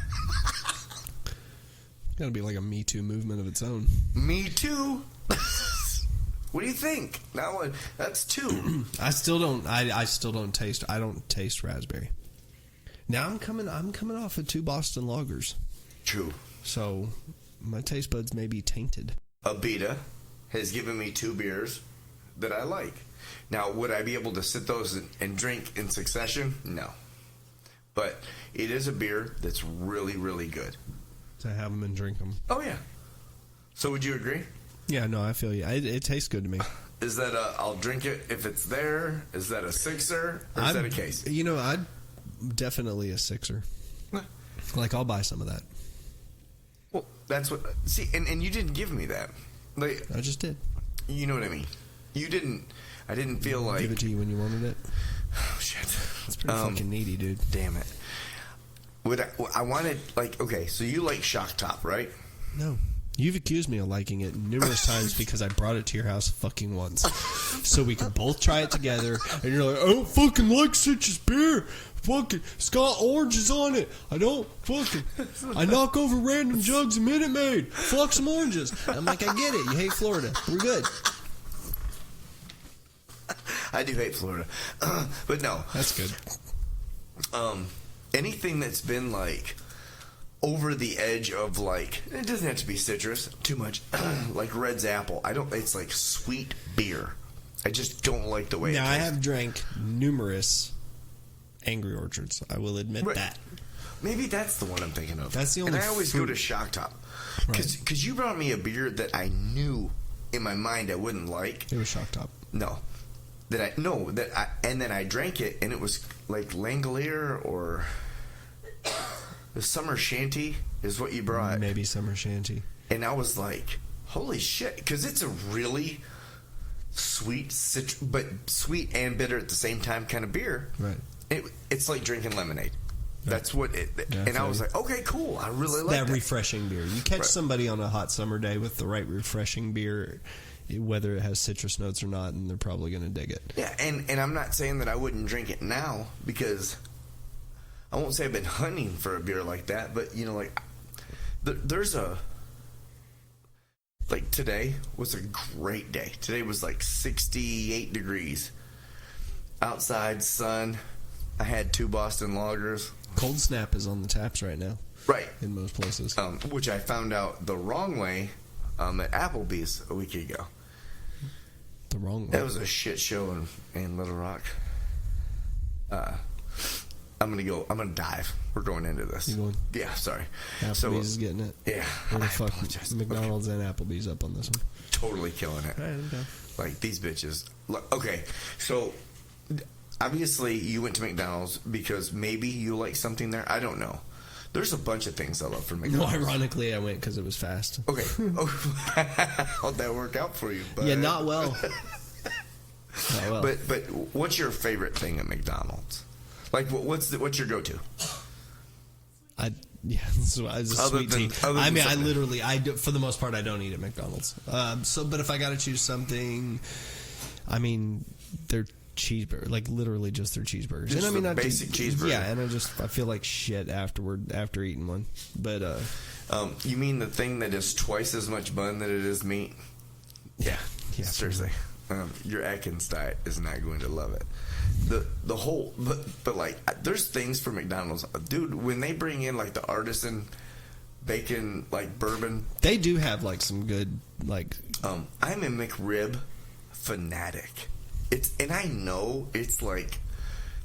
Gotta be like a Me Too movement of its own. Me Too? What do you think? That's two. I still don't taste. I don't taste raspberry. Now I'm coming off of 2 Boston lagers. True. So my taste buds may be tainted. Abita has given me 2 beers that I like. Now, would I be able to sit those and drink in succession? No. But it is a beer that's really, really good. To have them and drink them. Oh, yeah. So would you agree? Yeah, no, I feel you. It tastes good to me. Is that I'll drink it if it's there? Is that a 6er? Or is that a case? You know, I'd definitely a 6er. Like, I'll buy some of that. Well, that's what... See, and you didn't give me that. Like, I just did. You know what I mean? You didn't... I didn't feel like... Give it to you when you wanted it? Oh, shit. That's pretty fucking needy, dude. Damn it. I wanted... Like, okay, so you like Shock Top, right? No. You've accused me of liking it numerous times because I brought it to your house fucking once. So we could both try it together, and you're like, I don't fucking like citrus beer. Fucking, it's got oranges on it. I don't fucking... I knock over random jugs of Minute Maid. Fuck some oranges. And I'm like, I get it. You hate Florida. We're good. I do hate Florida. But no. That's good. Anything that's been like... over the edge of, like, it doesn't have to be citrus too much, like Red's Apple. It's like sweet beer. I just don't like the way it tastes. Now, I have drank numerous Angry Orchards. I will admit that. Maybe that's the one I'm thinking of. That's the only. And I always go to Shock Top because you brought me a beer that I knew in my mind I wouldn't like. It was Shock Top. No, and then I drank it and it was like Langolier or the Summer Shanty is what you brought. Maybe Summer Shanty. And I was like, holy shit, because it's a really sweet, but sweet and bitter at the same time kind of beer. Right. It's like drinking lemonade. That's what it. Yeah, and I was like, okay, cool. I really like that refreshing beer. You catch somebody on a hot summer day with the right refreshing beer, whether it has citrus notes or not, and they're probably going to dig it. Yeah, and I'm not saying that I wouldn't drink it now, because I won't say I've been hunting for a beer like that, but like there's like today was a great day. Today was like 68 degrees outside, sun. I had 2 Boston Lagers. Cold Snap is on the taps right now. Right. In most places. Which I found out the wrong way at Applebee's a week ago. The wrong way? That was a shit show in Little Rock. I'm going to dive. We're going into this. You going? Yeah, sorry. Applebee's is getting it. Yeah. Where the fuck McDonald's and Applebee's up on this one? Totally killing it. Right, okay. Like, these bitches. Okay, so obviously you went to McDonald's because maybe you like something there. I don't know. There's a bunch of things I love from McDonald's. Well, ironically, I went because it was fast. Okay. How'd that work out for you? But, yeah, not well. Not well. But what's your favorite thing at McDonald's? Like, what's your go-to? It's a sweet tea. I mean, for the most part, I don't eat at McDonald's. But if I got to choose something, I mean, they're cheeseburger, like literally just their cheeseburgers. Just and I mean, the basic cheeseburger. Yeah, and I feel like shit after eating one. But you mean the thing that is twice as much bun that it is meat? Yeah. Seriously, your Atkins diet is not going to love it. The whole, but like, there's things for McDonald's, dude. When they bring in like the artisan bacon, like bourbon, they do have like some good like. I'm a McRib fanatic. And I know it's like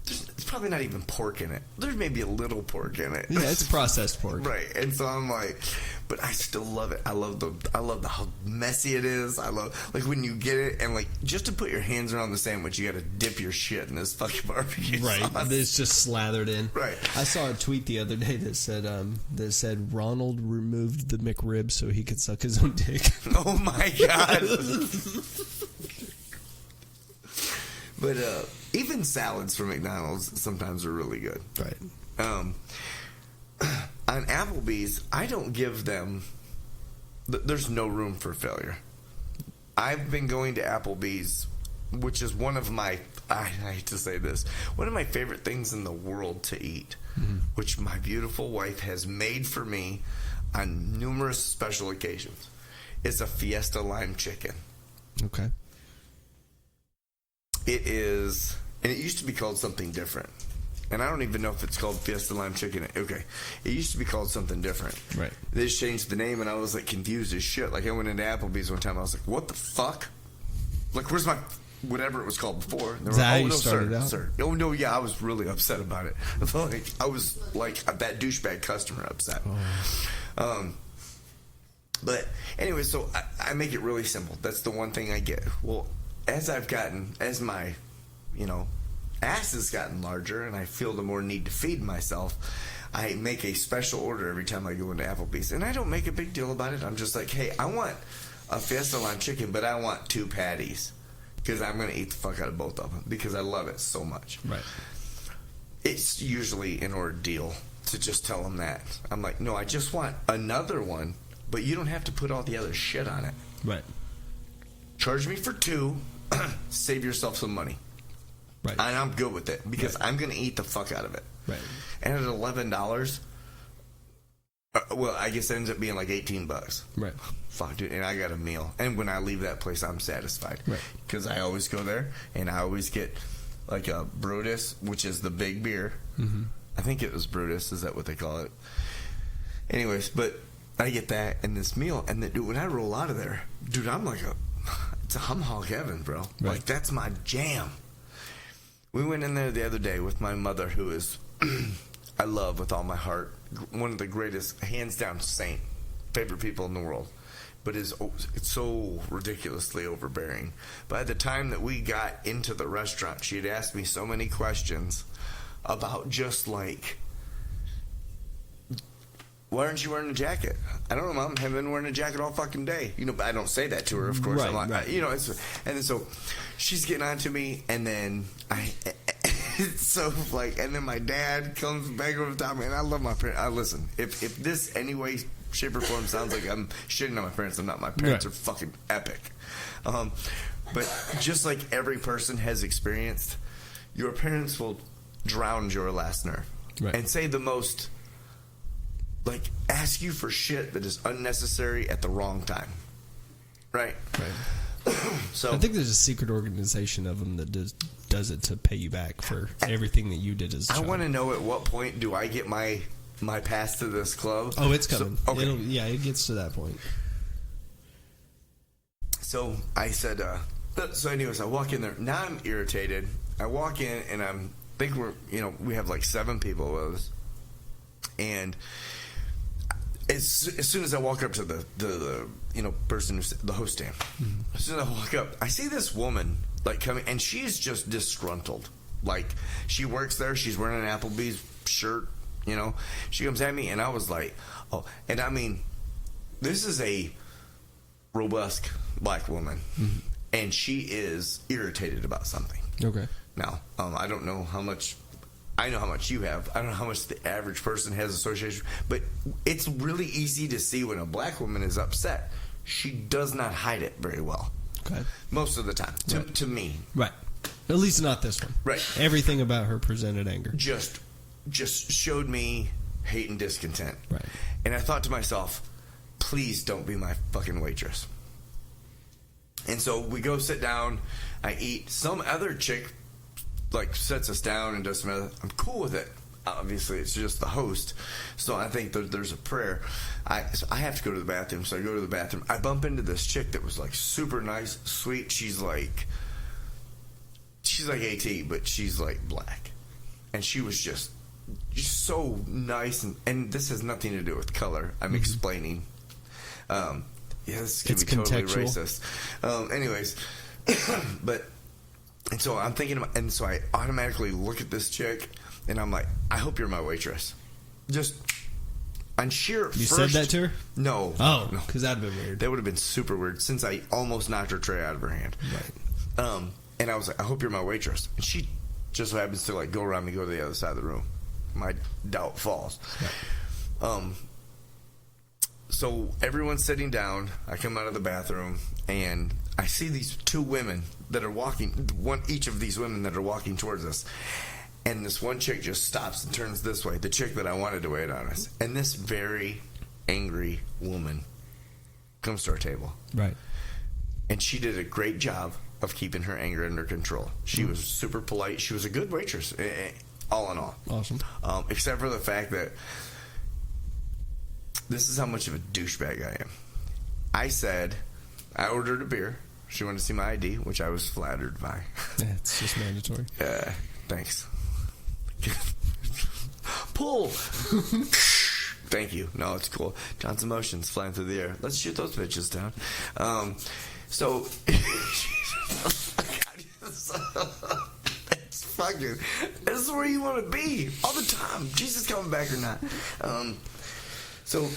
there's probably not even pork in it. There's maybe a little pork in it. Yeah, it's processed pork. Right. And so I'm like, but I still love it. I love how messy it is. I love, like, when you get it and like just to put your hands around the sandwich, you got to dip your shit in this fucking barbecue sauce. It's just slathered in. Right. I saw a tweet the other day that said Ronald removed the McRib so he could suck his own dick. Oh my god. But even salads from McDonald's sometimes are really good. Right. On Applebee's, I don't give them... There's no room for failure. I've been going to Applebee's, which is one of my... I hate to say this. One of my favorite things in the world to eat, which my beautiful wife has made for me on numerous special occasions, is a Fiesta lime chicken. Okay. It is, and it used to be called something different. And I don't even know if it's called Fiesta Lime Chicken. Okay. It used to be called something different. Right. They just changed the name, and I was, like, confused as shit. Like, I went into Applebee's one time, I was like, what the fuck? Like, where's my, whatever it was called before? Is that how you started out? Sir. Oh, no, yeah, I was really upset about it. Like, I was, like, that douchebag customer upset. Oh. But, anyway, so I make it really simple. That's the one thing I get. Well, as my, ass has gotten larger and I feel the more need to feed myself, I make a special order every time I go into Applebee's. And I don't make a big deal about it. I'm just like, hey, I want a Fiesta lime chicken, but I want 2 patties because I'm going to eat the fuck out of both of them because I love it so much. Right. It's usually an ordeal to just tell them that. I'm like, no, I just want another one, but you don't have to put all the other shit on it. Right. Charge me for 2. Save yourself some money. Right. And I'm good with it because I'm going to eat the fuck out of it. Right. And at $11, well, I guess it ends up being like $18. Right. Fuck, dude. And I got a meal. And when I leave that place, I'm satisfied. Right. Because I always go there and I always get like a Brutus, which is the big beer. Mm-hmm. I think it was Brutus. Is that what they call it? Anyways, but I get that and this meal. And then, dude, when I roll out of there, dude, I'm like it's a hum hog heaven, bro. Right. Like, that's my jam. We went in there the other day with my mother, who is, I love with all my heart, one of the greatest, hands down, saint, favorite people in the world. But it's so ridiculously overbearing. By the time that we got into the restaurant, she had asked me so many questions about just like why aren't you wearing a jacket? I don't know, Mom. I haven't been wearing a jacket all fucking day. You know, but I don't say that to her, of course. Right, I'm like, right. you know, and then so she's getting on to me, and then it's so like, and then my dad comes back over the top of me, and I love my parents. Listen, if this any way, shape, or form sounds like I'm shitting on my parents, I'm not. My parents are fucking epic. But just like every person has experienced, your parents will drown your last nerve and say the most, like, ask you for shit that is unnecessary at the wrong time. Right? So I think there's a secret organization of them that does it to pay you back for everything that you did as a child. I want to know at what point do I get my pass to this club? Oh, it's coming. So, okay. It gets to that point. So I said, so anyways, I walk in there. Now I'm irritated. I walk in and we have like 7 people with us. And as soon as I walk up to the person who's the host stand, as soon as I walk up, I see this woman like coming, and she's just disgruntled. Like, she works there. She's wearing an Applebee's shirt. You know, she comes at me, and I was like, oh, and I mean, this is a robust black woman, and she is irritated about something. Okay. Now, I don't know how much. I know how much you have. I don't know how much the average person has association, but it's really easy to see when a black woman is upset. She does not hide it very well. Okay. Most of the time, to me. Right. At least not this one. Right. Everything about her presented anger. Just showed me hate and discontent. Right. And I thought to myself, please don't be my fucking waitress. And so we go sit down. I eat. Some other chick like sets us down and does some other. I'm cool with it. Obviously, it's just the host, so I think there's a prayer. So I have to go to the bathroom, so I go to the bathroom. I bump into this chick that was like super nice, sweet. She's like AT, but she's like black, and she was just so nice. And this has nothing to do with color. I'm explaining. This could be totally racist. Anyways, but. And so I'm thinking about, and so I automatically look at this chick, and I'm like, I hope you're my waitress. Just on sheer. You said that to her? No. Oh, no, because that'd been weird. That would have been super weird since I almost knocked her tray out of her hand. Right. And I was like, I hope you're my waitress. And she just so happens to like go around me, go to the other side of the room. My doubt falls. Right. So everyone's sitting down. I come out of the bathroom, and I see these 2 women that are walking, each of these women that are walking towards us. And this one chick just stops and turns this way, the chick that I wanted to wait on us. And this very angry woman comes to our table. Right. And she did a great job of keeping her anger under control. She was super polite. She was a good waitress, all in all. Awesome. Except for the fact that this is how much of a douchebag I am. I ordered a beer. She wanted to see my ID, which I was flattered by. Yeah, it's just mandatory. Thanks. Pull. Thank you. No, it's cool. John's emotions flying through the air. Let's shoot those bitches down. So it's fucking. This is where you want to be all the time. Jesus coming back or not. So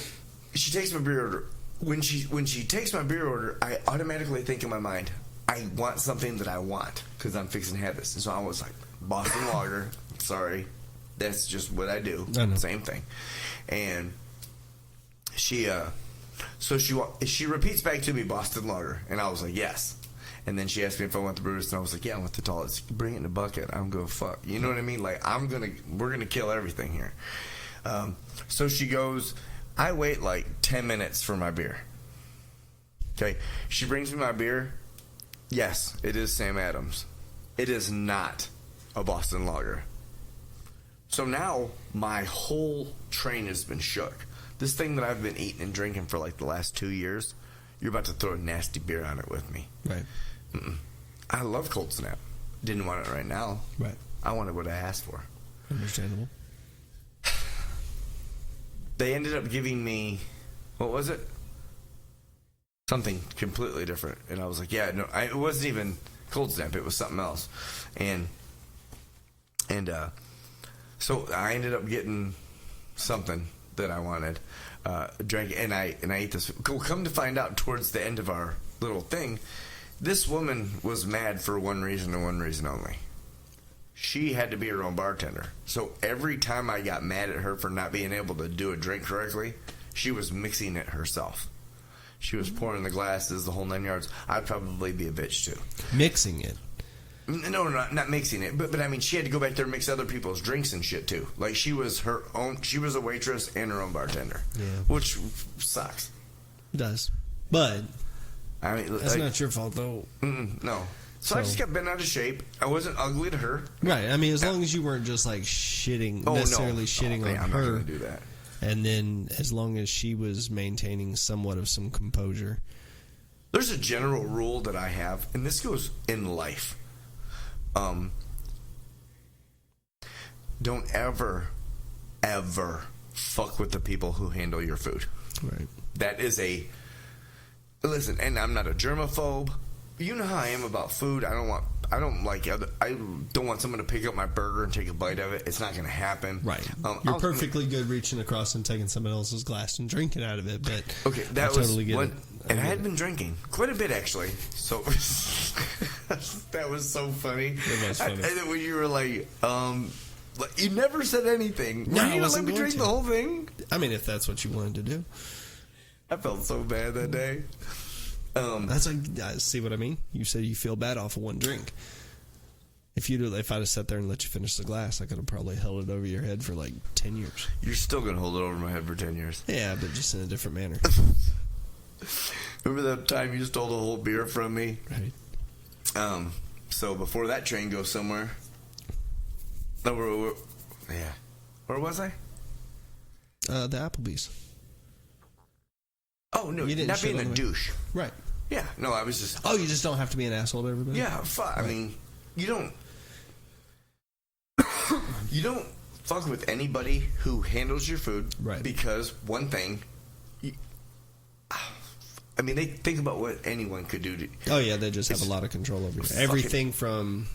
she takes my beer order. When she takes my beer order, I automatically think in my mind, I want something that I want because I'm fixing to have this. And so I was like, Boston Lager. Sorry, that's just what I do. Same thing. And she repeats back to me Boston Lager, and I was like, yes. And then she asked me if I want the brewers, and I was like, yeah, I want the tallest. Bring it in a bucket. I'm gonna fuck. You know what I mean? Like we're gonna kill everything here. So she goes. I wait like 10 minutes for my beer. Okay. She brings me my beer. Yes, it is Sam Adams. It is not a Boston Lager. So now my whole train has been shook. This thing that I've been eating and drinking for like the last 2 years, you're about to throw a nasty beer on it with me. Right. I love Cold Snap. Didn't want it right now. Right. I wanted what I asked for. Understandable. They ended up giving me, what was it? Something completely different. And I was like, yeah, no, it wasn't even Cold Snap. It was something else. And so I ended up getting something that I wanted. Drank, and I ate this. Come to find out, towards the end of our little thing, this woman was mad for one reason and one reason only. She had to be her own bartender. So every time I got mad at her for not being able to do a drink correctly, she was mixing it herself. She was pouring the glasses, the whole 9 yards. I'd probably be a bitch too. Mixing it. No, not mixing it. But I mean, she had to go back there and mix other people's drinks and shit too. Like, she was her own. She was a waitress and her own bartender. Yeah. Which sucks. It does. But I mean, that's not your fault though. No. So I just got bent out of shape. I wasn't ugly to her. Right. I mean, as long as you weren't just like shitting on I'm her. Not gonna do that. And then as long as she was maintaining somewhat of some composure. There's a general rule that I have, and this goes in life. Don't ever fuck with the people who handle your food. Right. That is listen, and I'm not a germaphobe. You know how I am about food. I don't want someone to pick up my burger and take a bite of it. It's not going to happen. Right. You're perfectly good reaching across and taking someone else's glass and drinking out of it, but okay, that was totally get it. And I had been drinking quite a bit, actually. So that was so funny. It was funny. And when you were like, you never said anything. No, you let me drink the whole thing? I mean, if that's what you wanted to do. I felt so bad that day. That's like, see what I mean? You said you feel bad off of one drink. If I'd have sat there and let you finish the glass, I could have probably held it over your head for like 10 years. You're still going to hold it over my head for 10 years. Yeah, but just in a different manner. Remember that time you stole the whole beer from me? Right. So before that train goes somewhere. No, yeah. Where was I? The Applebee's. Oh, no, not being a douche. Right. Yeah, no, I was just... Oh, you just don't have to be an asshole to everybody? Yeah, right. I mean, you don't fuck with anybody who handles your food. Right. Because, one thing... I mean, they think about what anyone could do to... Oh, yeah, they just have a lot of control over you. Everything from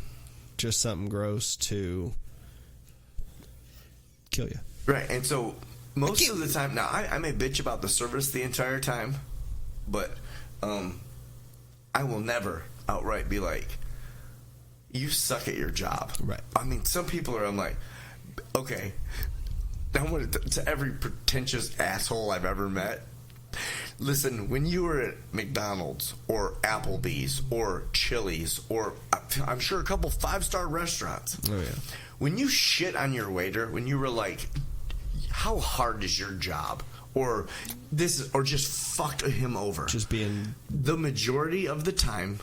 just something gross to kill you. Right, and so... Most of the time, now I may bitch about the service the entire time, but I will never outright be like, you suck at your job. Right. I mean, some people are, I'm like, okay, to every pretentious asshole I've ever met, listen, when you were at McDonald's or Applebee's or Chili's or I'm sure a couple 5-star restaurants, oh yeah, when you shit on your waiter, when you were like, how hard is your job? Or just fucked him over. Just being... The majority of the time,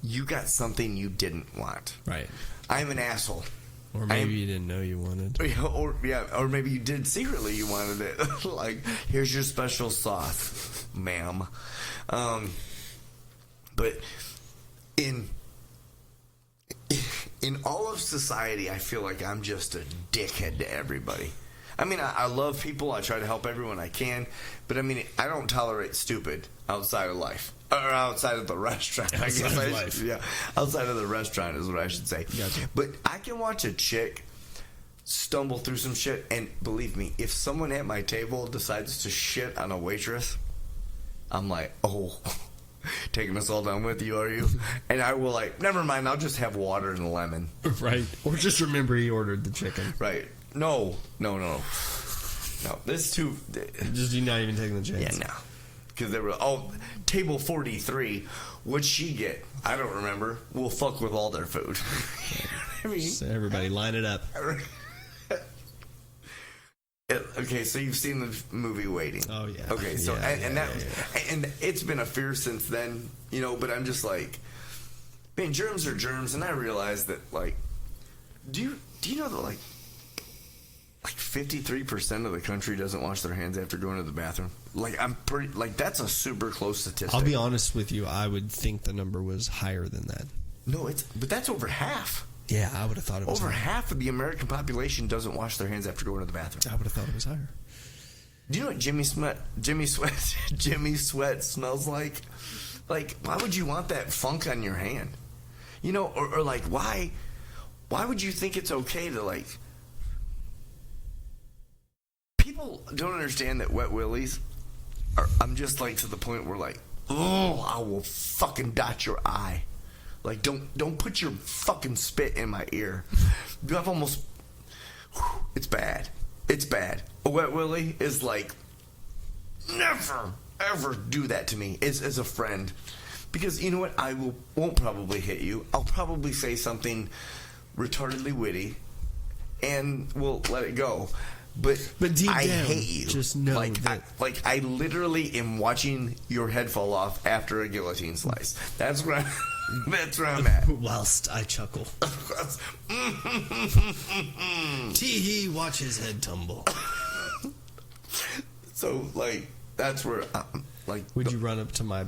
you got something you didn't want. Right. I'm an asshole. Or maybe you didn't know you wanted. Or maybe you did secretly you wanted it. Like, here's your special sauce, ma'am. But in all of society, I feel like I'm just a dickhead to everybody. I mean, I love people. I try to help everyone I can. But, I mean, I don't tolerate stupid outside of life. Or outside of the restaurant. Yeah, outside of the restaurant is what I should say. Gotcha. But I can watch a chick stumble through some shit. And believe me, if someone at my table decides to shit on a waitress, I'm like, oh, taking us all down with you, are you? And I will like, never mind, I'll just have water and a lemon. Right. Or just remember he ordered the chicken. Right. No. This too. Just you not even taking the chance. Yeah, no. Because they were, table 43. What'd she get? I don't remember. We'll fuck with all their food. I mean, so everybody line it up. Okay, so you've seen the movie Waiting. Oh yeah. Okay, so and it's been a fear since then, But I'm just like, man, germs are germs, and I realize that like, do you know that like 53% of the country doesn't wash their hands after going to the bathroom? Like that's a super close statistic. I'll be honest with you, I would think the number was higher than that. No, but that's over half. Yeah, I would have thought it was over higher. Half of the American population doesn't wash their hands after going to the bathroom. I would have thought it was higher. Do you know what Jimmy Sweat smells like? Like, why would you want that funk on your hand? Or like, why would you think it's okay to like? People don't understand that Wet Willies are, I'm just like to the point where like, oh, I will fucking dot your eye. Like, don't put your fucking spit in my ear. I've almost, it's bad. It's bad. A Wet Willie is like, never, ever do that to me as a friend. Because you know what? I won't probably hit you. I'll probably say something retardedly witty, and we'll let it go. But deep I down, hate you. just know like, that. I literally am watching your head fall off after a guillotine slice. That's where I'm at. Whilst I chuckle. Tee-hee, watch his head tumble. So, like, that's where, like... Would you run up to my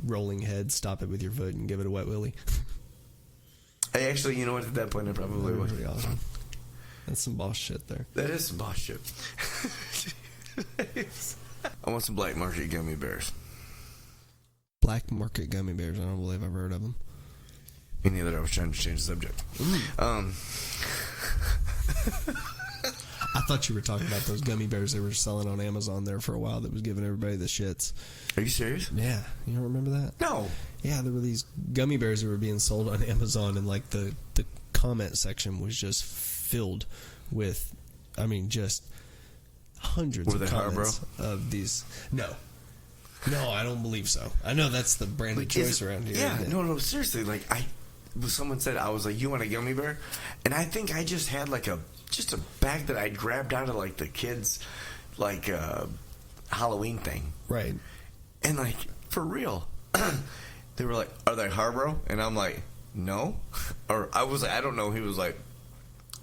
rolling head, stop it with your foot, and give it a Wet Willie? I actually, you know what, at that point I probably would. Pretty awesome. That's some boss shit there. That is some boss shit. I want some black market gummy bears. Black market gummy bears. I don't believe I've heard of them. Me neither. I was trying to change the subject. I thought you were talking about those gummy bears they were selling on Amazon there for a while that was giving everybody the shits. Are you serious? Yeah. You don't remember that? No. Yeah, there were these gummy bears that were being sold on Amazon, and like the comment section was just filled with, I mean, just hundreds Were of they comments of these. No, I don't believe so. I know that's the brand of choice around here. Yeah, no, seriously. Like, someone said, I was like, you want a gummy bear? And I think I just had like just a bag that I grabbed out of like the kids' like Halloween thing. Right. And like, for real. They were like, are they Harbro? And I'm like, no. Or I was like, I don't know. He was like,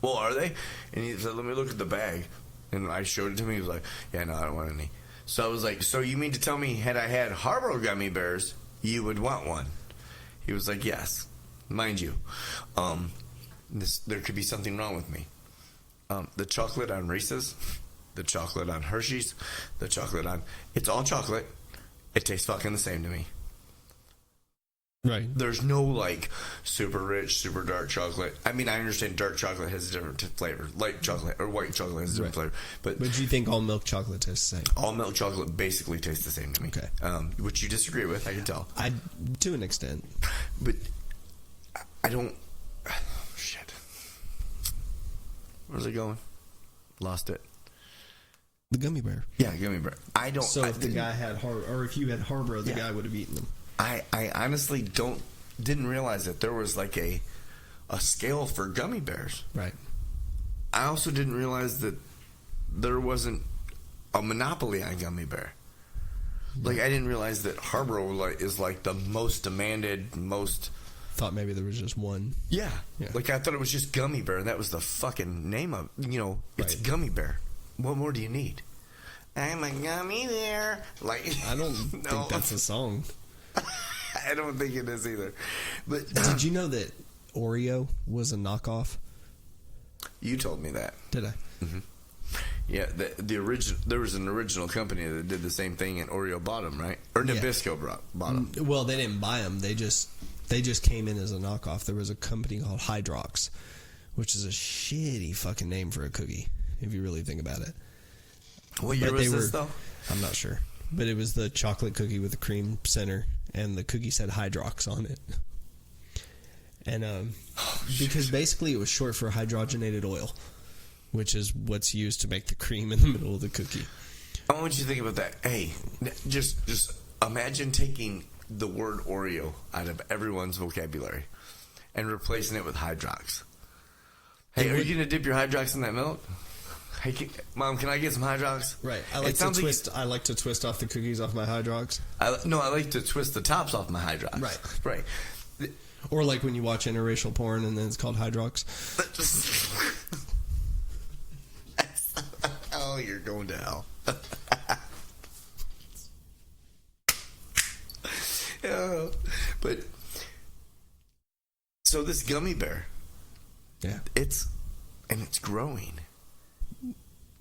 well, are they? And he said, let me look at the bag. And I showed it to him. He was like, yeah, no, I don't want any. So I was like, so you mean to tell me had I had Harbro gummy bears, you would want one? He was like, yes. Mind you, there could be something wrong with me. The chocolate on Reese's, the chocolate on Hershey's, the chocolate on... It's all chocolate. It tastes fucking the same to me. Right. There's no, like, super rich, super dark chocolate. I mean, I understand dark chocolate has a different flavor. Light chocolate or white chocolate has a different flavor. But you think all milk chocolate tastes the same? All milk chocolate basically tastes the same to me. Okay. Which you disagree with, I can tell. To an extent. But I don't... Shit. Where's it going? Lost it. The gummy bear. Yeah, gummy bear. I don't... So if the guy had or if you had Harbro, the guy would have eaten them. I honestly didn't realize that there was like a scale for gummy bears. Right. I also didn't realize that there wasn't a monopoly on gummy bear. Like, I didn't realize that Harbro is like the most demanded, most... Thought maybe there was just one. Yeah. Like, I thought it was just gummy bear, and that was the fucking name of, it's gummy bear. What more do you need? I'm a gummy bear. Like, I don't think that's a song. I don't think it is either. But did you know that Oreo was a knockoff? You told me that. Did I? Mm-hmm. Yeah, the original. There was an original company that did the same thing, and Oreo bought them, right? Or Nabisco bought them. Well, they didn't buy them. They just came in as a knockoff. There was a company called Hydrox, which is a shitty fucking name for a cookie, if you really think about it. What year was this, though? I'm not sure. But it was the chocolate cookie with the cream center, and the cookie said Hydrox on it. And because basically it was short for hydrogenated oil, which is what's used to make the cream in the middle of the cookie. I want you to think about that. Hey, just imagine taking the word Oreo out of everyone's vocabulary and replacing it with Hydrox. Hey, are you going to dip your Hydrox in that milk? Hey, Mom, can I get some Hydrox? Right. I like to twist off the cookies off my Hydrox. I like to twist the tops off my Hydrox. Right. Or like when you watch interracial porn and then it's called Hydrox. Oh, you're going to hell. Yeah, but so this gummy bear, it's growing.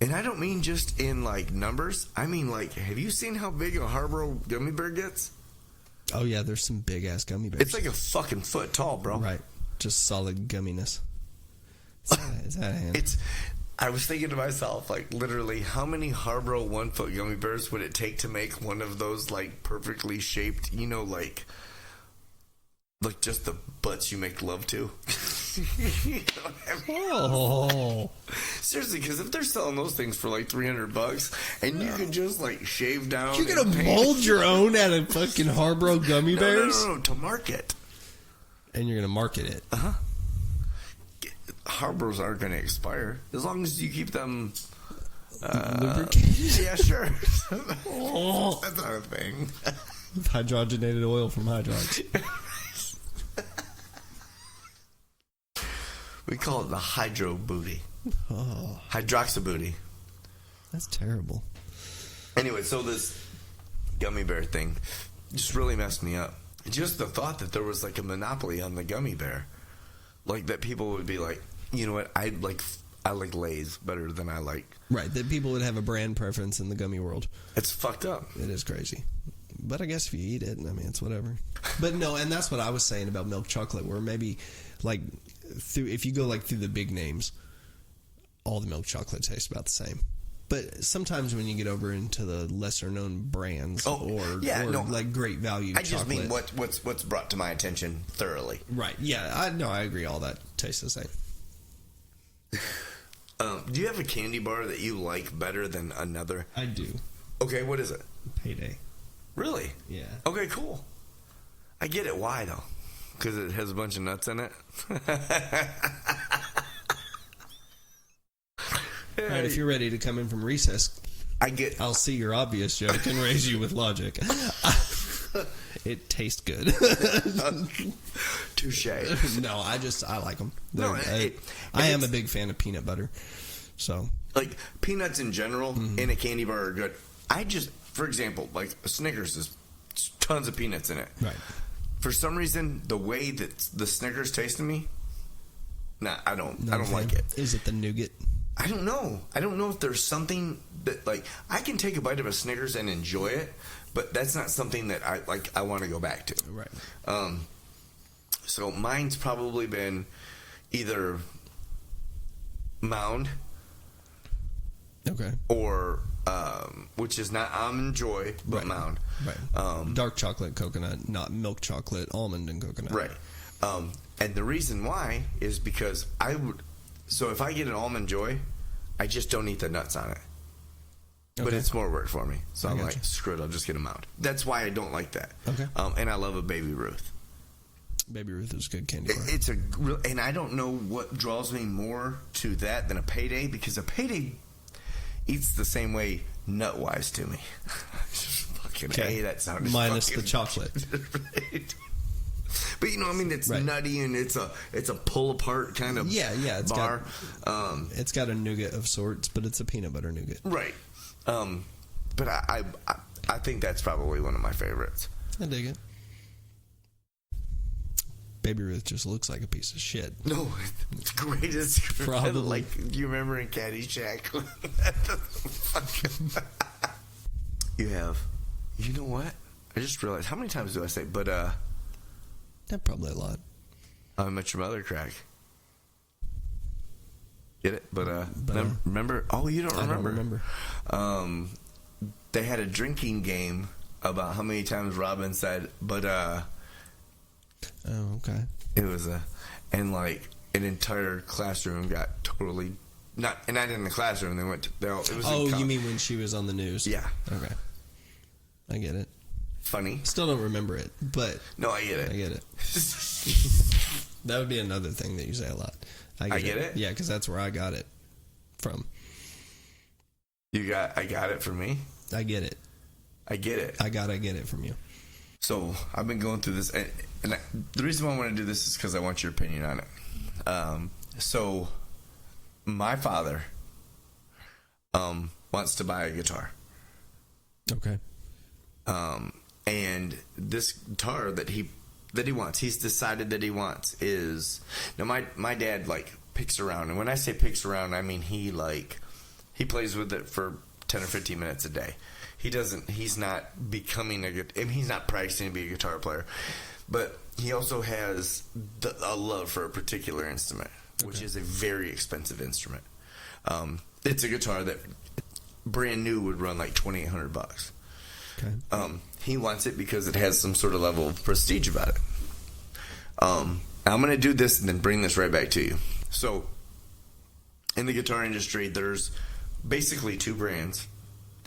And I don't mean just in, like, numbers. I mean, like, have you seen how big a Harbro gummy bear gets? Oh, yeah, there's some big-ass gummy bears. It's like a fucking foot tall, bro. Right. Just solid gumminess. Is that a hand? I was thinking to myself, like, literally, how many Harbro 1-foot gummy bears would it take to make one of those, like, perfectly shaped, you know, like just the butts you make love to? You know what I mean? Oh. Seriously, because if they're selling those things for like $300 and you can just like shave down, You're gonna mold your own out of fucking Harbro gummy bears? No, to market. And you're gonna market it. Harbors aren't gonna expire as long as you keep them lubricated. Yeah, sure. Oh. That's not a thing. Hydrogenated oil from Hydrox. We call it the hydro booty. Oh, Hydroxa booty. that's terrible. Anyway, so this gummy bear thing just really messed me up. Just the thought that there was like a monopoly on the gummy bear. Like that people would be like, you know what, I like Lay's better than I like. Right, that people would have a brand preference in the gummy world. It's fucked up. It is crazy. But I guess if you eat it, I mean, it's whatever. But no, and that's what I was saying about milk chocolate, where maybe, like, if you go, like, through the big names, all the milk chocolate tastes about the same. But sometimes when you get over into the lesser-known brands like Great Value chocolate. I just mean what's brought to my attention thoroughly. Right, yeah, I agree. All that tastes the same. Do you have a candy bar that you like better than another? I do. Okay, what is it? Payday. Really? Yeah. Okay, cool. I get it. Why, though? Because it has a bunch of nuts in it? All right, if you're ready to come in from recess, I'll see your obvious joke and raise you with logic. It tastes good. Touche. No, I like them. I am a big fan of peanut butter. So, like, peanuts in general in a candy bar are good. For example, like a Snickers is tons of peanuts in it. Right. For some reason, the way that the Snickers taste to me, I don't like it. Is it the nougat? I don't know. I don't know if there's something that, like, I can take a bite of a Snickers and enjoy it, but that's not something that I want to go back to. Right. So mine's probably been either Mound. Okay. Or which is not Almond Joy, but right. Mound. Right. Dark chocolate coconut, not milk chocolate, almond and coconut. Right. And the reason why is because so if I get an Almond Joy, I just don't eat the nuts on it. Okay. But it's more work for me. So I'm like, screw it, I'll just get a Mound. That's why I don't like that. Okay. And I love a Baby Ruth. Baby Ruth is a good candy bar. It's and I don't know what draws me more to that than a Payday, because a Payday eats the same way nut-wise to me. Fucking A, that sounded minus the chocolate. Right. But you know, I mean, it's nutty and it's a pull-apart kind of bar. It's got a nougat of sorts, but it's a peanut butter nougat. Right. But I think that's probably one of my favorites. I dig it. Baby Ruth just looks like a piece of shit. No, it's great. It's probably like, you remember in Caddyshack? You know what? I just realized, how many times do I say, but probably a lot. I Met Your Mother crack. Get it? But remember? Oh, you don't remember? I don't remember. They had a drinking game about how many times Robin said, but oh, okay. It was and like an entire classroom got totally not in the classroom. They went. It was. You mean when she was on the news? Yeah. Okay. I get it. Funny. Still don't remember it, but no, I get it. I get it. That would be another thing that you say a lot. I get it. Yeah, because that's where I got it from. I got it from me. I get it. I get it. I get it from you. So I've been going through this, and the reason why I want to do this is because I want your opinion on it. So my father wants to buy a guitar. Okay. And this guitar that he wants, he's decided that he wants is now my dad like picks around, and when I say picks around, I mean he plays with it for 10 or 15 minutes a day. He's not practicing to be a guitar player, but he also has a love for a particular instrument, which is a very expensive instrument. It's a guitar that brand new would run like $2,800. Okay. He wants it because it has some sort of level of prestige about it. I'm going to do this and then bring this right back to you. So, in the guitar industry, there's basically two brands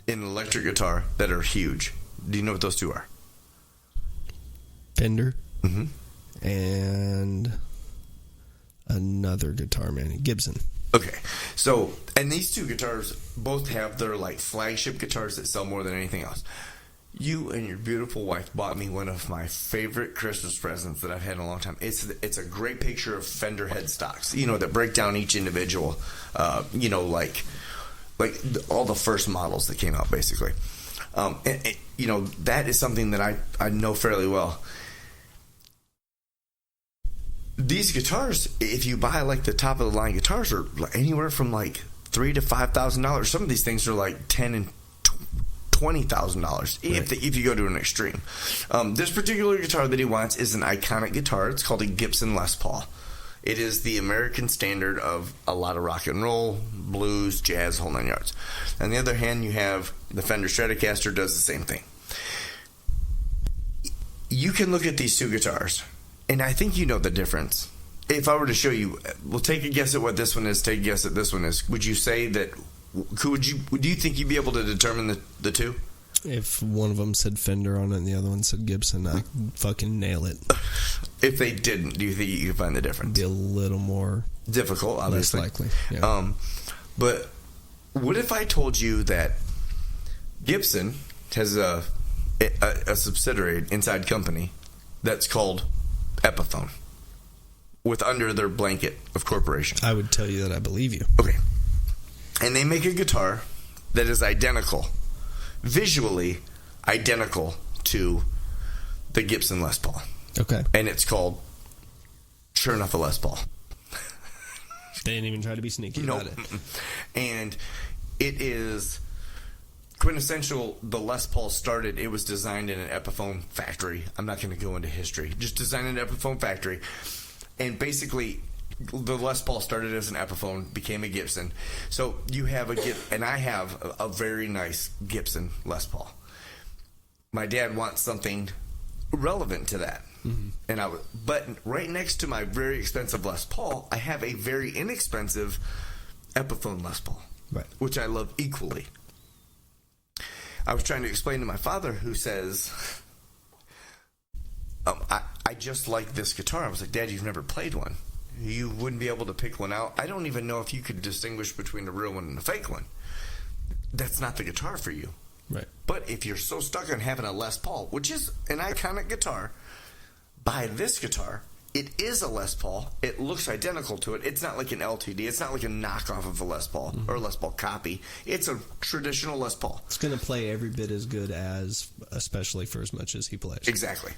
in electric guitar that are huge. Do you know what those two are? Fender. Mm-hmm. And another guitar man, Gibson. Okay, so, and these two guitars both have their, like, flagship guitars that sell more than anything else. You and your beautiful wife bought me one of my favorite Christmas presents that I've had in a long time. It's a great picture of Fender headstocks, that break down each individual, like all the first models that came out, basically. That is something that I know fairly well. These guitars, if you buy like the top of the line guitars, are anywhere from like $3,000 to $5,000. Some of these things are like $10,000 and $20,000 if you go to an extreme. This particular guitar that he wants is an iconic guitar. It's called a Gibson Les Paul. It is the American standard of a lot of rock and roll, blues, jazz, whole nine yards. On the other hand, you have the Fender Stratocaster, does the same thing. You can look at these two guitars, and I think you know the difference. If I were to show you, we'll take a guess at what this one is, take a guess at this one is. Would you say that, do you think you'd be able to determine the two? If one of them said Fender on it and the other one said Gibson, I'd fucking nail it. If they didn't, do you think you could find the difference? Be a little more difficult, obviously. Most likely, yeah. But what if I told you that Gibson has a subsidiary inside company that's called Epiphone, with under their blanket of corporation? I would tell you that I believe you. Okay. And they make a guitar that is identical, visually identical to the Gibson Les Paul. Okay. And it's called, sure enough, a Les Paul. They didn't even try to be sneaky about it. And it is quintessential. The Les Paul started, it was designed in an Epiphone factory. I'm not going to go into history. Just designed in an Epiphone factory. And basically, the Les Paul started as an Epiphone, became a Gibson. So you have and I have a very nice Gibson Les Paul. My dad wants something relevant to that. Mm-hmm. But right next to my very expensive Les Paul, I have a very inexpensive Epiphone Les Paul, right, which I love equally. I was trying to explain to my father, who says, I just like this guitar. I was like, Dad, you've never played one. You wouldn't be able to pick one out. I don't even know if you could distinguish between a real one and a fake one. That's not the guitar for you. Right. But if you're so stuck on having a Les Paul, which is an iconic guitar, buy this guitar. It is a Les Paul. It looks identical to it. It's not like an LTD. It's not like a knockoff of a Les Paul or a Les Paul copy. It's a traditional Les Paul. It's going to play every bit as good as, especially for as much as he plays. Exactly.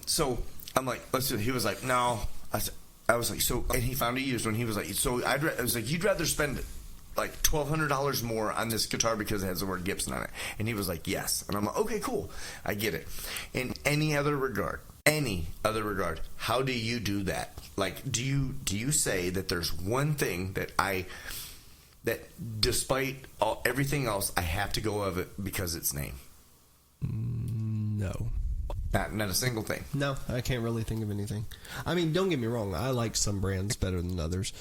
So I'm like, let's do it. He was like, no. I was like, so, and he found a used one. He was like, so I was like, you'd rather spend like $1,200 more on this guitar because it has the word Gibson on it. And he was like, yes. And I'm like, okay, cool. I get it. In any other regard, how do you do that? Like, do you say that there's one thing that despite everything else, I have to go of it because it's name? No. Not a single thing. No, I can't really think of anything. I mean, don't get me wrong. I like some brands better than others.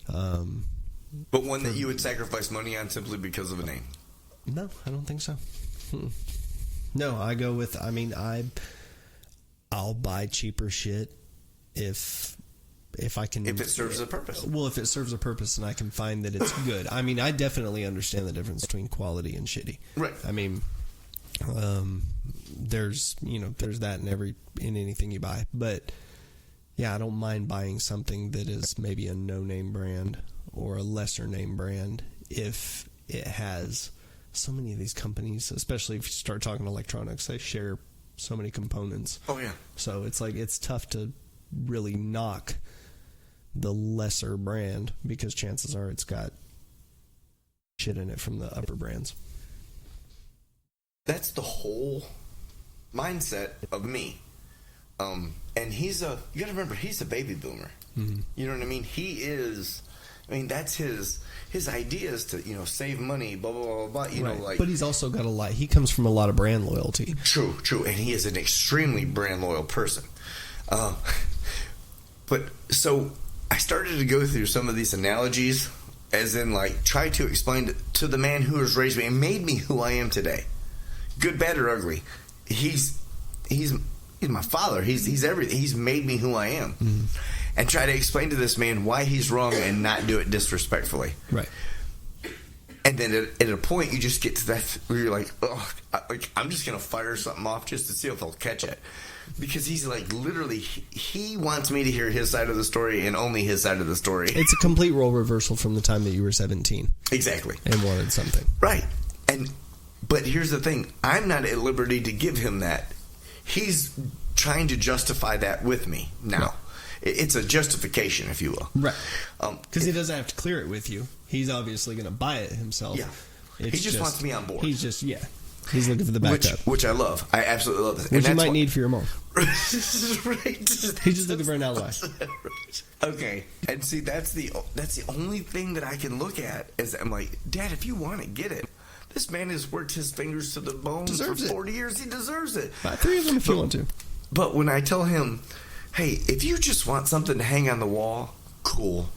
But one that you would sacrifice money on simply because of a name? No, I don't think so. No, I go with, I'll buy cheaper shit if I can. If it serves a purpose. Well, if it serves a purpose and I can find that it's good. I mean, I definitely understand the difference between quality and shitty. Right. I mean, there's that in anything you buy. But yeah, I don't mind buying something that is maybe a no-name brand or a lesser name brand if it has so many of these companies, especially if you start talking electronics, they share so many components. Oh yeah. So it's tough to really knock the lesser brand because chances are it's got shit in it from the upper brands. That's the whole mindset of me. And you gotta remember, he's a baby boomer. Mm-hmm. You know what I mean? He is I mean, that's his idea is to, save money, blah, blah, blah, blah, right. But he's also got a lot. He comes from a lot of brand loyalty. True. And he is an extremely brand loyal person. But so I started to go through some of these analogies, as in, like, try to explain to the man who has raised me and made me who I am today. Good, bad, or ugly. He's my father. He's everything. He's made me who I am. Mm-hmm. And try to explain to this man why he's wrong and not do it disrespectfully. Right. And then at a point, you just get to that where you're like, oh, I'm just going to fire something off just to see if he'll catch it. Because he's like, literally, he wants me to hear his side of the story and only his side of the story. It's a complete role reversal from the time that you were 17. Exactly. And wanted something. Right. But here's the thing. I'm not at liberty to give him that. He's trying to justify that with me now. Right. It's a justification, if you will. Right. Because he doesn't have to clear it with you. He's obviously going to buy it himself. Yeah. He just wants me on board. He's looking for the backup. Which I love. I absolutely love this. Which you might need for your mom. Right. He's just looking for an ally. Okay. And see, that's the only thing that I can look at is I'm like, Dad, if you want it, get it. This man has worked his fingers to the bone for 40 years. He deserves it. Buy 3 of them if you want to. But when I tell him, hey, if you just want something to hang on the wall, cool.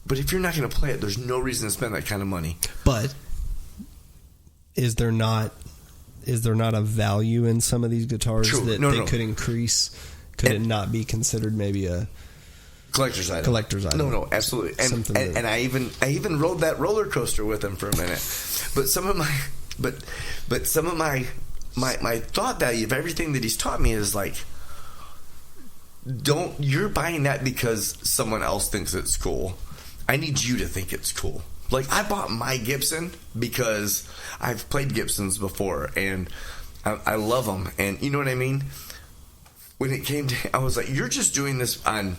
But if you're not going to play it, there's no reason to spend that kind of money. But is there not a value in some of these guitars that could increase? Could it not be considered maybe a collector's item? No, absolutely. And I even rode that roller coaster with him for a minute. But some of my thought value of everything that he's taught me is like, you're buying that because someone else thinks it's cool. I need you to think it's cool. Like, I bought my Gibson because I've played Gibsons before and I love them. And you know what I mean? When it came to, I was like, you're just doing this on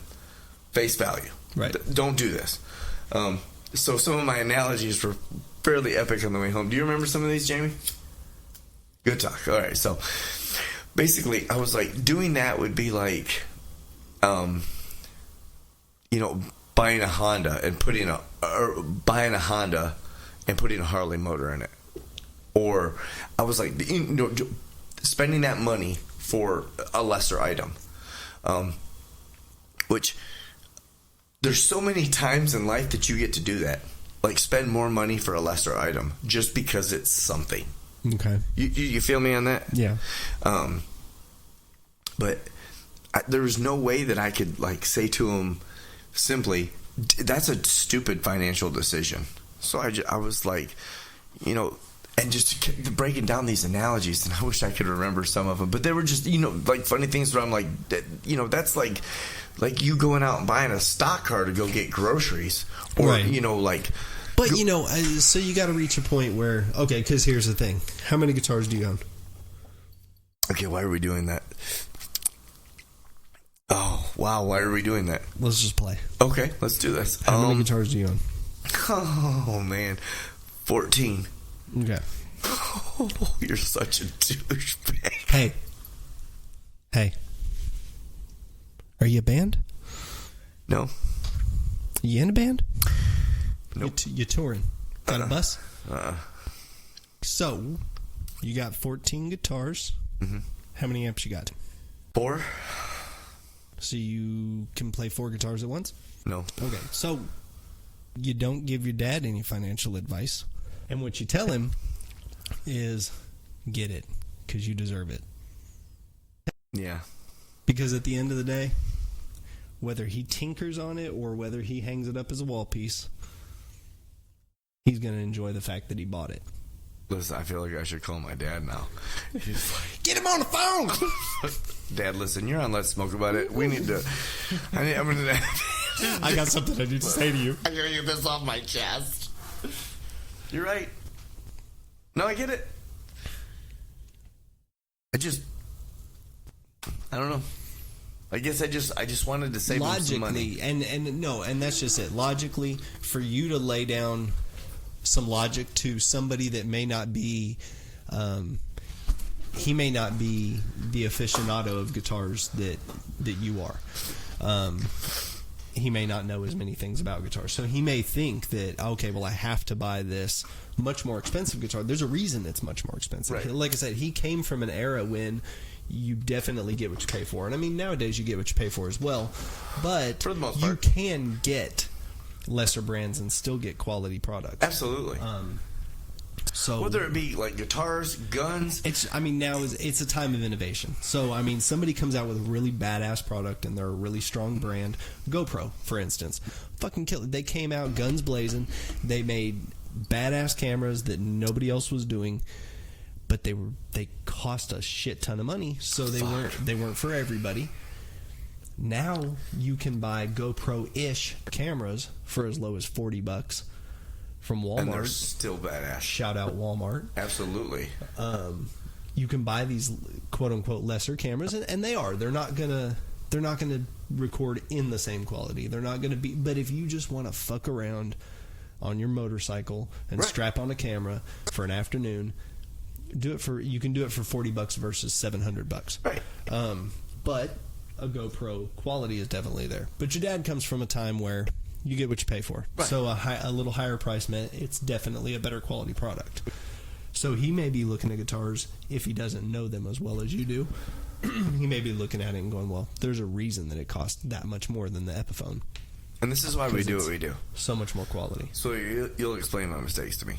face value. Right. Don't do this. So some of my analogies were fairly epic on the way home. Do you remember some of these, Jamie? Good talk. All right. So basically, I was like, doing that would be like, buying a Honda and putting a Harley motor in it. Or I was like, spending that money for a lesser item. Which there's so many times in life that you get to do that. Like, spend more money for a lesser item just because it's something. Okay. You feel me on that? Yeah. But there was no way that I could, like, say to him simply, that's a stupid financial decision. So I was like, and just breaking down these analogies, and I wish I could remember some of them, but they were just, like funny things where I'm like, that's like you going out and buying a stock car to go get groceries, or right. like. But so you got to reach a point where, okay, because here's the thing: how many guitars do you own? Okay, why are we doing that? Oh wow, why are we doing that? Let's just play. Okay, let's do this. How many guitars do you own? Oh man, 14. Okay. Oh, you're such a douchebag. Hey. Are you a band? No. You in a band? Nope. You touring? Got a bus? So, you got 14 guitars. Mm-hmm. How many amps you got? 4. So you can play 4 guitars at once? No. Okay. So, you don't give your dad any financial advice. And what you tell him is, get it, because you deserve it. Yeah. Because at the end of the day, whether he tinkers on it or whether he hangs it up as a wall piece, he's going to enjoy the fact that he bought it. Listen, I feel like I should call my dad now. He's like, get him on the phone! Dad, listen, you're on Let's Smoke About It. We need to... I got something I need to say to you. I gotta get this off my chest. You're right. No, I get it. I don't know. I guess I just wanted to save him some money. And that's just it. Logically, for you to lay down some logic to somebody that may not be, he may not be the aficionado of guitars that you are. he may not know as many things about guitars. So he may think that, okay, well, I have to buy this much more expensive guitar. There's a reason it's much more expensive. Right. Like I said, he came from an era when you definitely get what you pay for. And I mean, nowadays you get what you pay for as well. But for the most you part, can get lesser brands and still get quality products. Absolutely. So whether it be like guitars, guns, now it's a time of innovation. So I mean, somebody comes out with a really badass product and they're a really strong brand. GoPro, for instance, fucking kill it. They came out guns blazing. They made badass cameras that nobody else was doing, but they cost a shit ton of money. So they weren't for everybody. Now you can buy GoPro-ish cameras for as low as $40 from Walmart. and they're still badass. Shout out Walmart. Absolutely. You can buy these quote unquote lesser cameras, and they are. They're not gonna record in the same quality. They're not gonna be. But if you just want to fuck around on your motorcycle and strap on a camera for an afternoon, you can do it for $40 versus $700. Right. But a GoPro quality is definitely there. But your dad comes from a time where you get what you pay for. Right. So a little higher price meant it's definitely a better quality product. So he may be looking at guitars, if he doesn't know them as well as you do, he may be looking at it and going, well, there's a reason that it costs that much more than the Epiphone. And this is why we do what we do. So much more quality. So you'll explain my mistakes to me.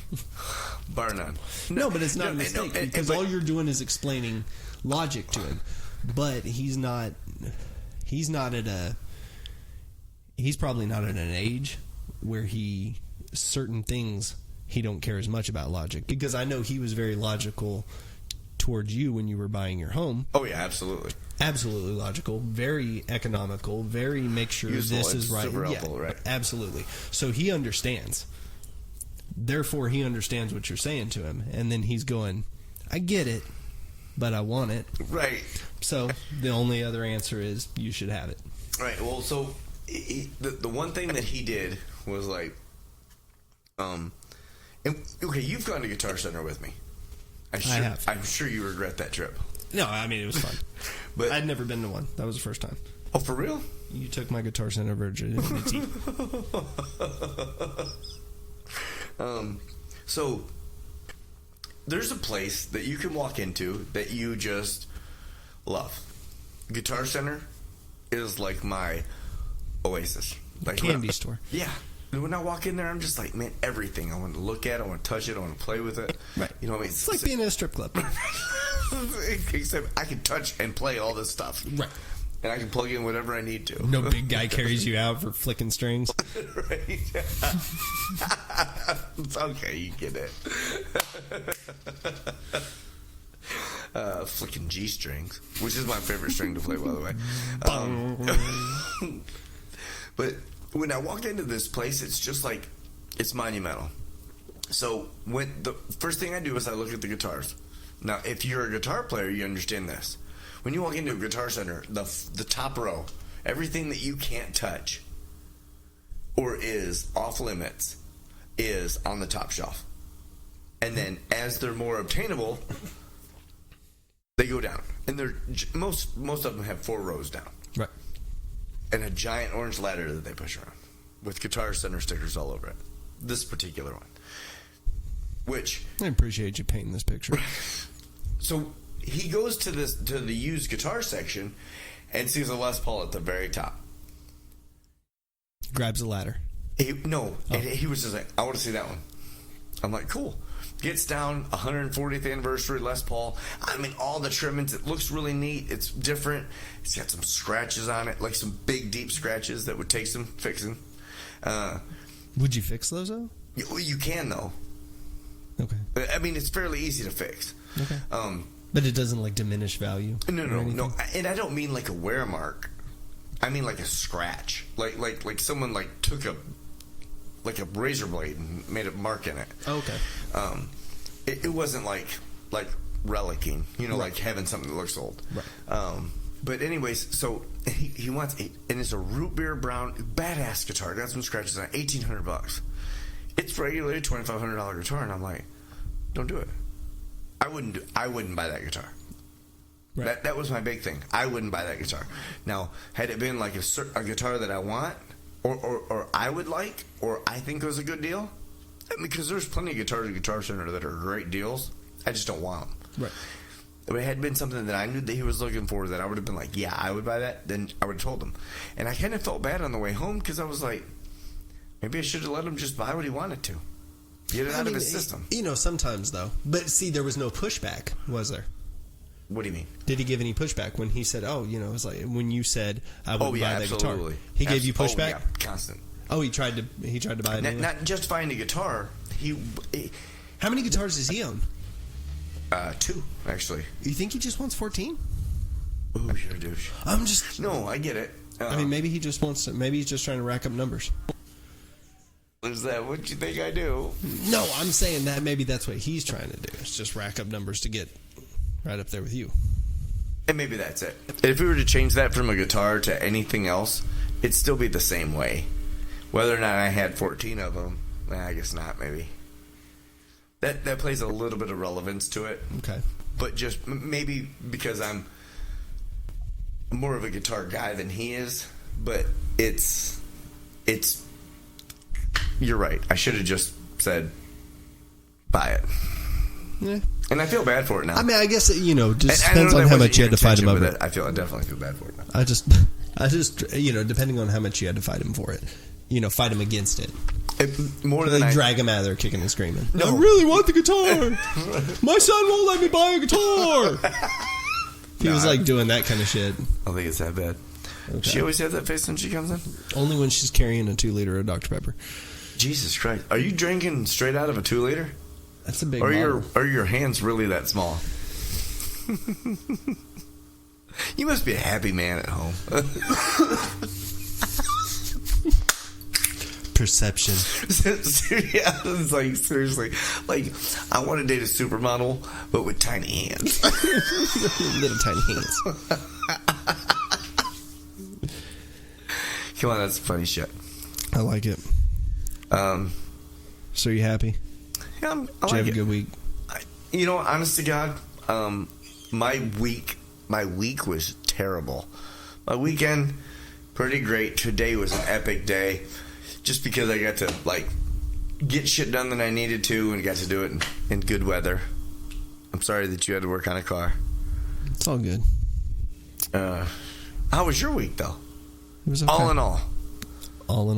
Bar none. No, but it's not a mistake, because all you're doing is explaining logic to him. But he's probably not at an age where certain things he don't care as much about logic, because I know he was very logical towards you when you were buying your home. Oh yeah, absolutely Logical, very economical, very make sure useful, this is right. Super helpful, right? Absolutely. So he understands. Therefore, he understands what you're saying to him, and then he's going, I get it, but I want it. Right. So the only other answer is you should have it. Right. Well, so the one thing that he did was like, okay, you've gone to Guitar Center with me. I have. I'm sure you regret that trip. No, I mean, it was fun. But I'd never been to one. That was the first time. Oh, for real? You took my Guitar Center virginity. So there's a place that you can walk into that you just love. Guitar Center is like my oasis. Like candy store. Yeah. When I walk in there, I'm just like, man, everything. I want to look at it. I want to touch it. I want to play with it. Right. You know what I mean? It's like being in a strip club. Except I can touch and play all this stuff. Right. And I can plug in whatever I need to. No big guy carries you out for flicking strings. Right. It's okay, you get it. Flicking G strings, which is my favorite string to play, by the way. But when I walked into this place, it's just like, it's monumental. So when the first thing I do is I look at the guitars. Now, if you're a guitar player, you understand this. When you walk into a Guitar Center, the top row, everything that you can't touch or is off limits is on the top shelf. And then as they're more obtainable, they go down. And they're most of them have 4 rows down. Right. And a giant orange ladder that they push around with Guitar Center stickers all over it. This particular one. Which I appreciate you painting this picture. So he goes to the used guitar section and sees a Les Paul at the very top. Grabs a ladder. He was just like, I want to see that one. I'm like, cool. Gets down, 140th anniversary Les Paul. I mean, all the trimmings. It looks really neat. It's different. It's got some scratches on it, like some big, deep scratches that would take some fixing. Would you fix those, though? You can, though. Okay. I mean, it's fairly easy to fix. Okay. But it doesn't, like, diminish value? No. And I don't mean like a wear mark. I mean like a scratch. Like someone like took a razor blade and made a mark in it. Oh, okay. It wasn't like relicking, right. Like having something that looks old. Right. But anyways, so he wants and it's a root beer brown badass guitar. Got some scratches on it, $1,800. It's regularly $2,500 guitar, and I'm like, don't do it. I wouldn't buy that guitar. Right. That was my big thing. I wouldn't buy that guitar. Now, had it been like a guitar that I want, or I would like, or I think was a good deal. Because there's plenty of guitars at Guitar Center that are great deals. I just don't want them. Right. If it had been something that I knew that he was looking for, that I would have been like, yeah, I would buy that, then I would have told him. And I kind of felt bad on the way home because I was like, maybe I should have let him just buy what he wanted to. Get it out of his system. Sometimes, though. But, see, there was no pushback, was there? What do you mean? Did he give any pushback when he said, it was like when you said, I would buy that absolutely. guitar? He gave you pushback? Oh, yeah, constant. Oh, he tried to buy it anyway? Not just buying a guitar. How many guitars does he own? 2, actually. You think he just wants 14? Ooh, you're a douche. No, I get it. Maybe he just wants to, maybe he's just trying to rack up numbers. Is that what you think I do? No, I'm saying that maybe that's what he's trying to do. It's just rack up numbers to get right up there with you. And maybe that's it. If we were to change that from a guitar to anything else, it'd still be the same way. Whether or not I had 14 of them, I guess not, maybe. That plays a little bit of relevance to it. Okay. But just maybe because I'm more of a guitar guy than he is. But it's you're right. I should have just said, buy it. Yeah. And I feel bad for it now. I mean, I guess just depends on how much you had to fight him over it. I definitely feel bad for it now. I just depending on how much you had to fight him for it, fight him against it. More than drag him out of there kicking and screaming. No. I really want the guitar. My son won't let me buy a guitar. He was like doing that kind of shit. I don't think it's that bad. Okay. She always has that face when she comes in? Only when she's carrying a 2-liter of Dr. Pepper. Jesus Christ. Are you drinking straight out of a 2-liter? That's a big bottle. Are your hands really that small? You must be a happy man at home. Perception. Yeah, it's like, seriously. Like, I want to date a supermodel, but with tiny hands. Little tiny hands. Come on, that's funny shit. I like it. So you happy? Yeah, Did you have a good week? Honest to God, my week was terrible. My weekend, pretty great. Today was an epic day, just because I got to get shit done that I needed to, and got to do it in good weather. I'm sorry that you had to work on a car. It's all good. How was your week, though? It was okay. All in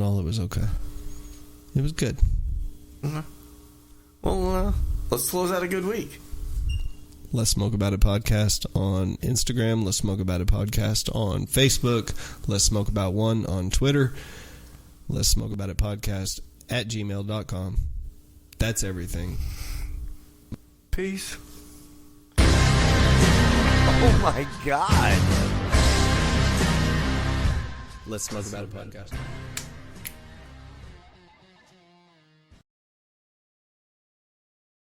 all, it was okay. It was good. Okay. Well, let's close out a good week. Let's Smoke About It podcast on Instagram. Let's Smoke About It podcast on Facebook. Let's Smoke About One on Twitter. Let's Smoke About It podcast at gmail.com. That's everything. Peace. Oh my God. Let's Smoke About It podcast.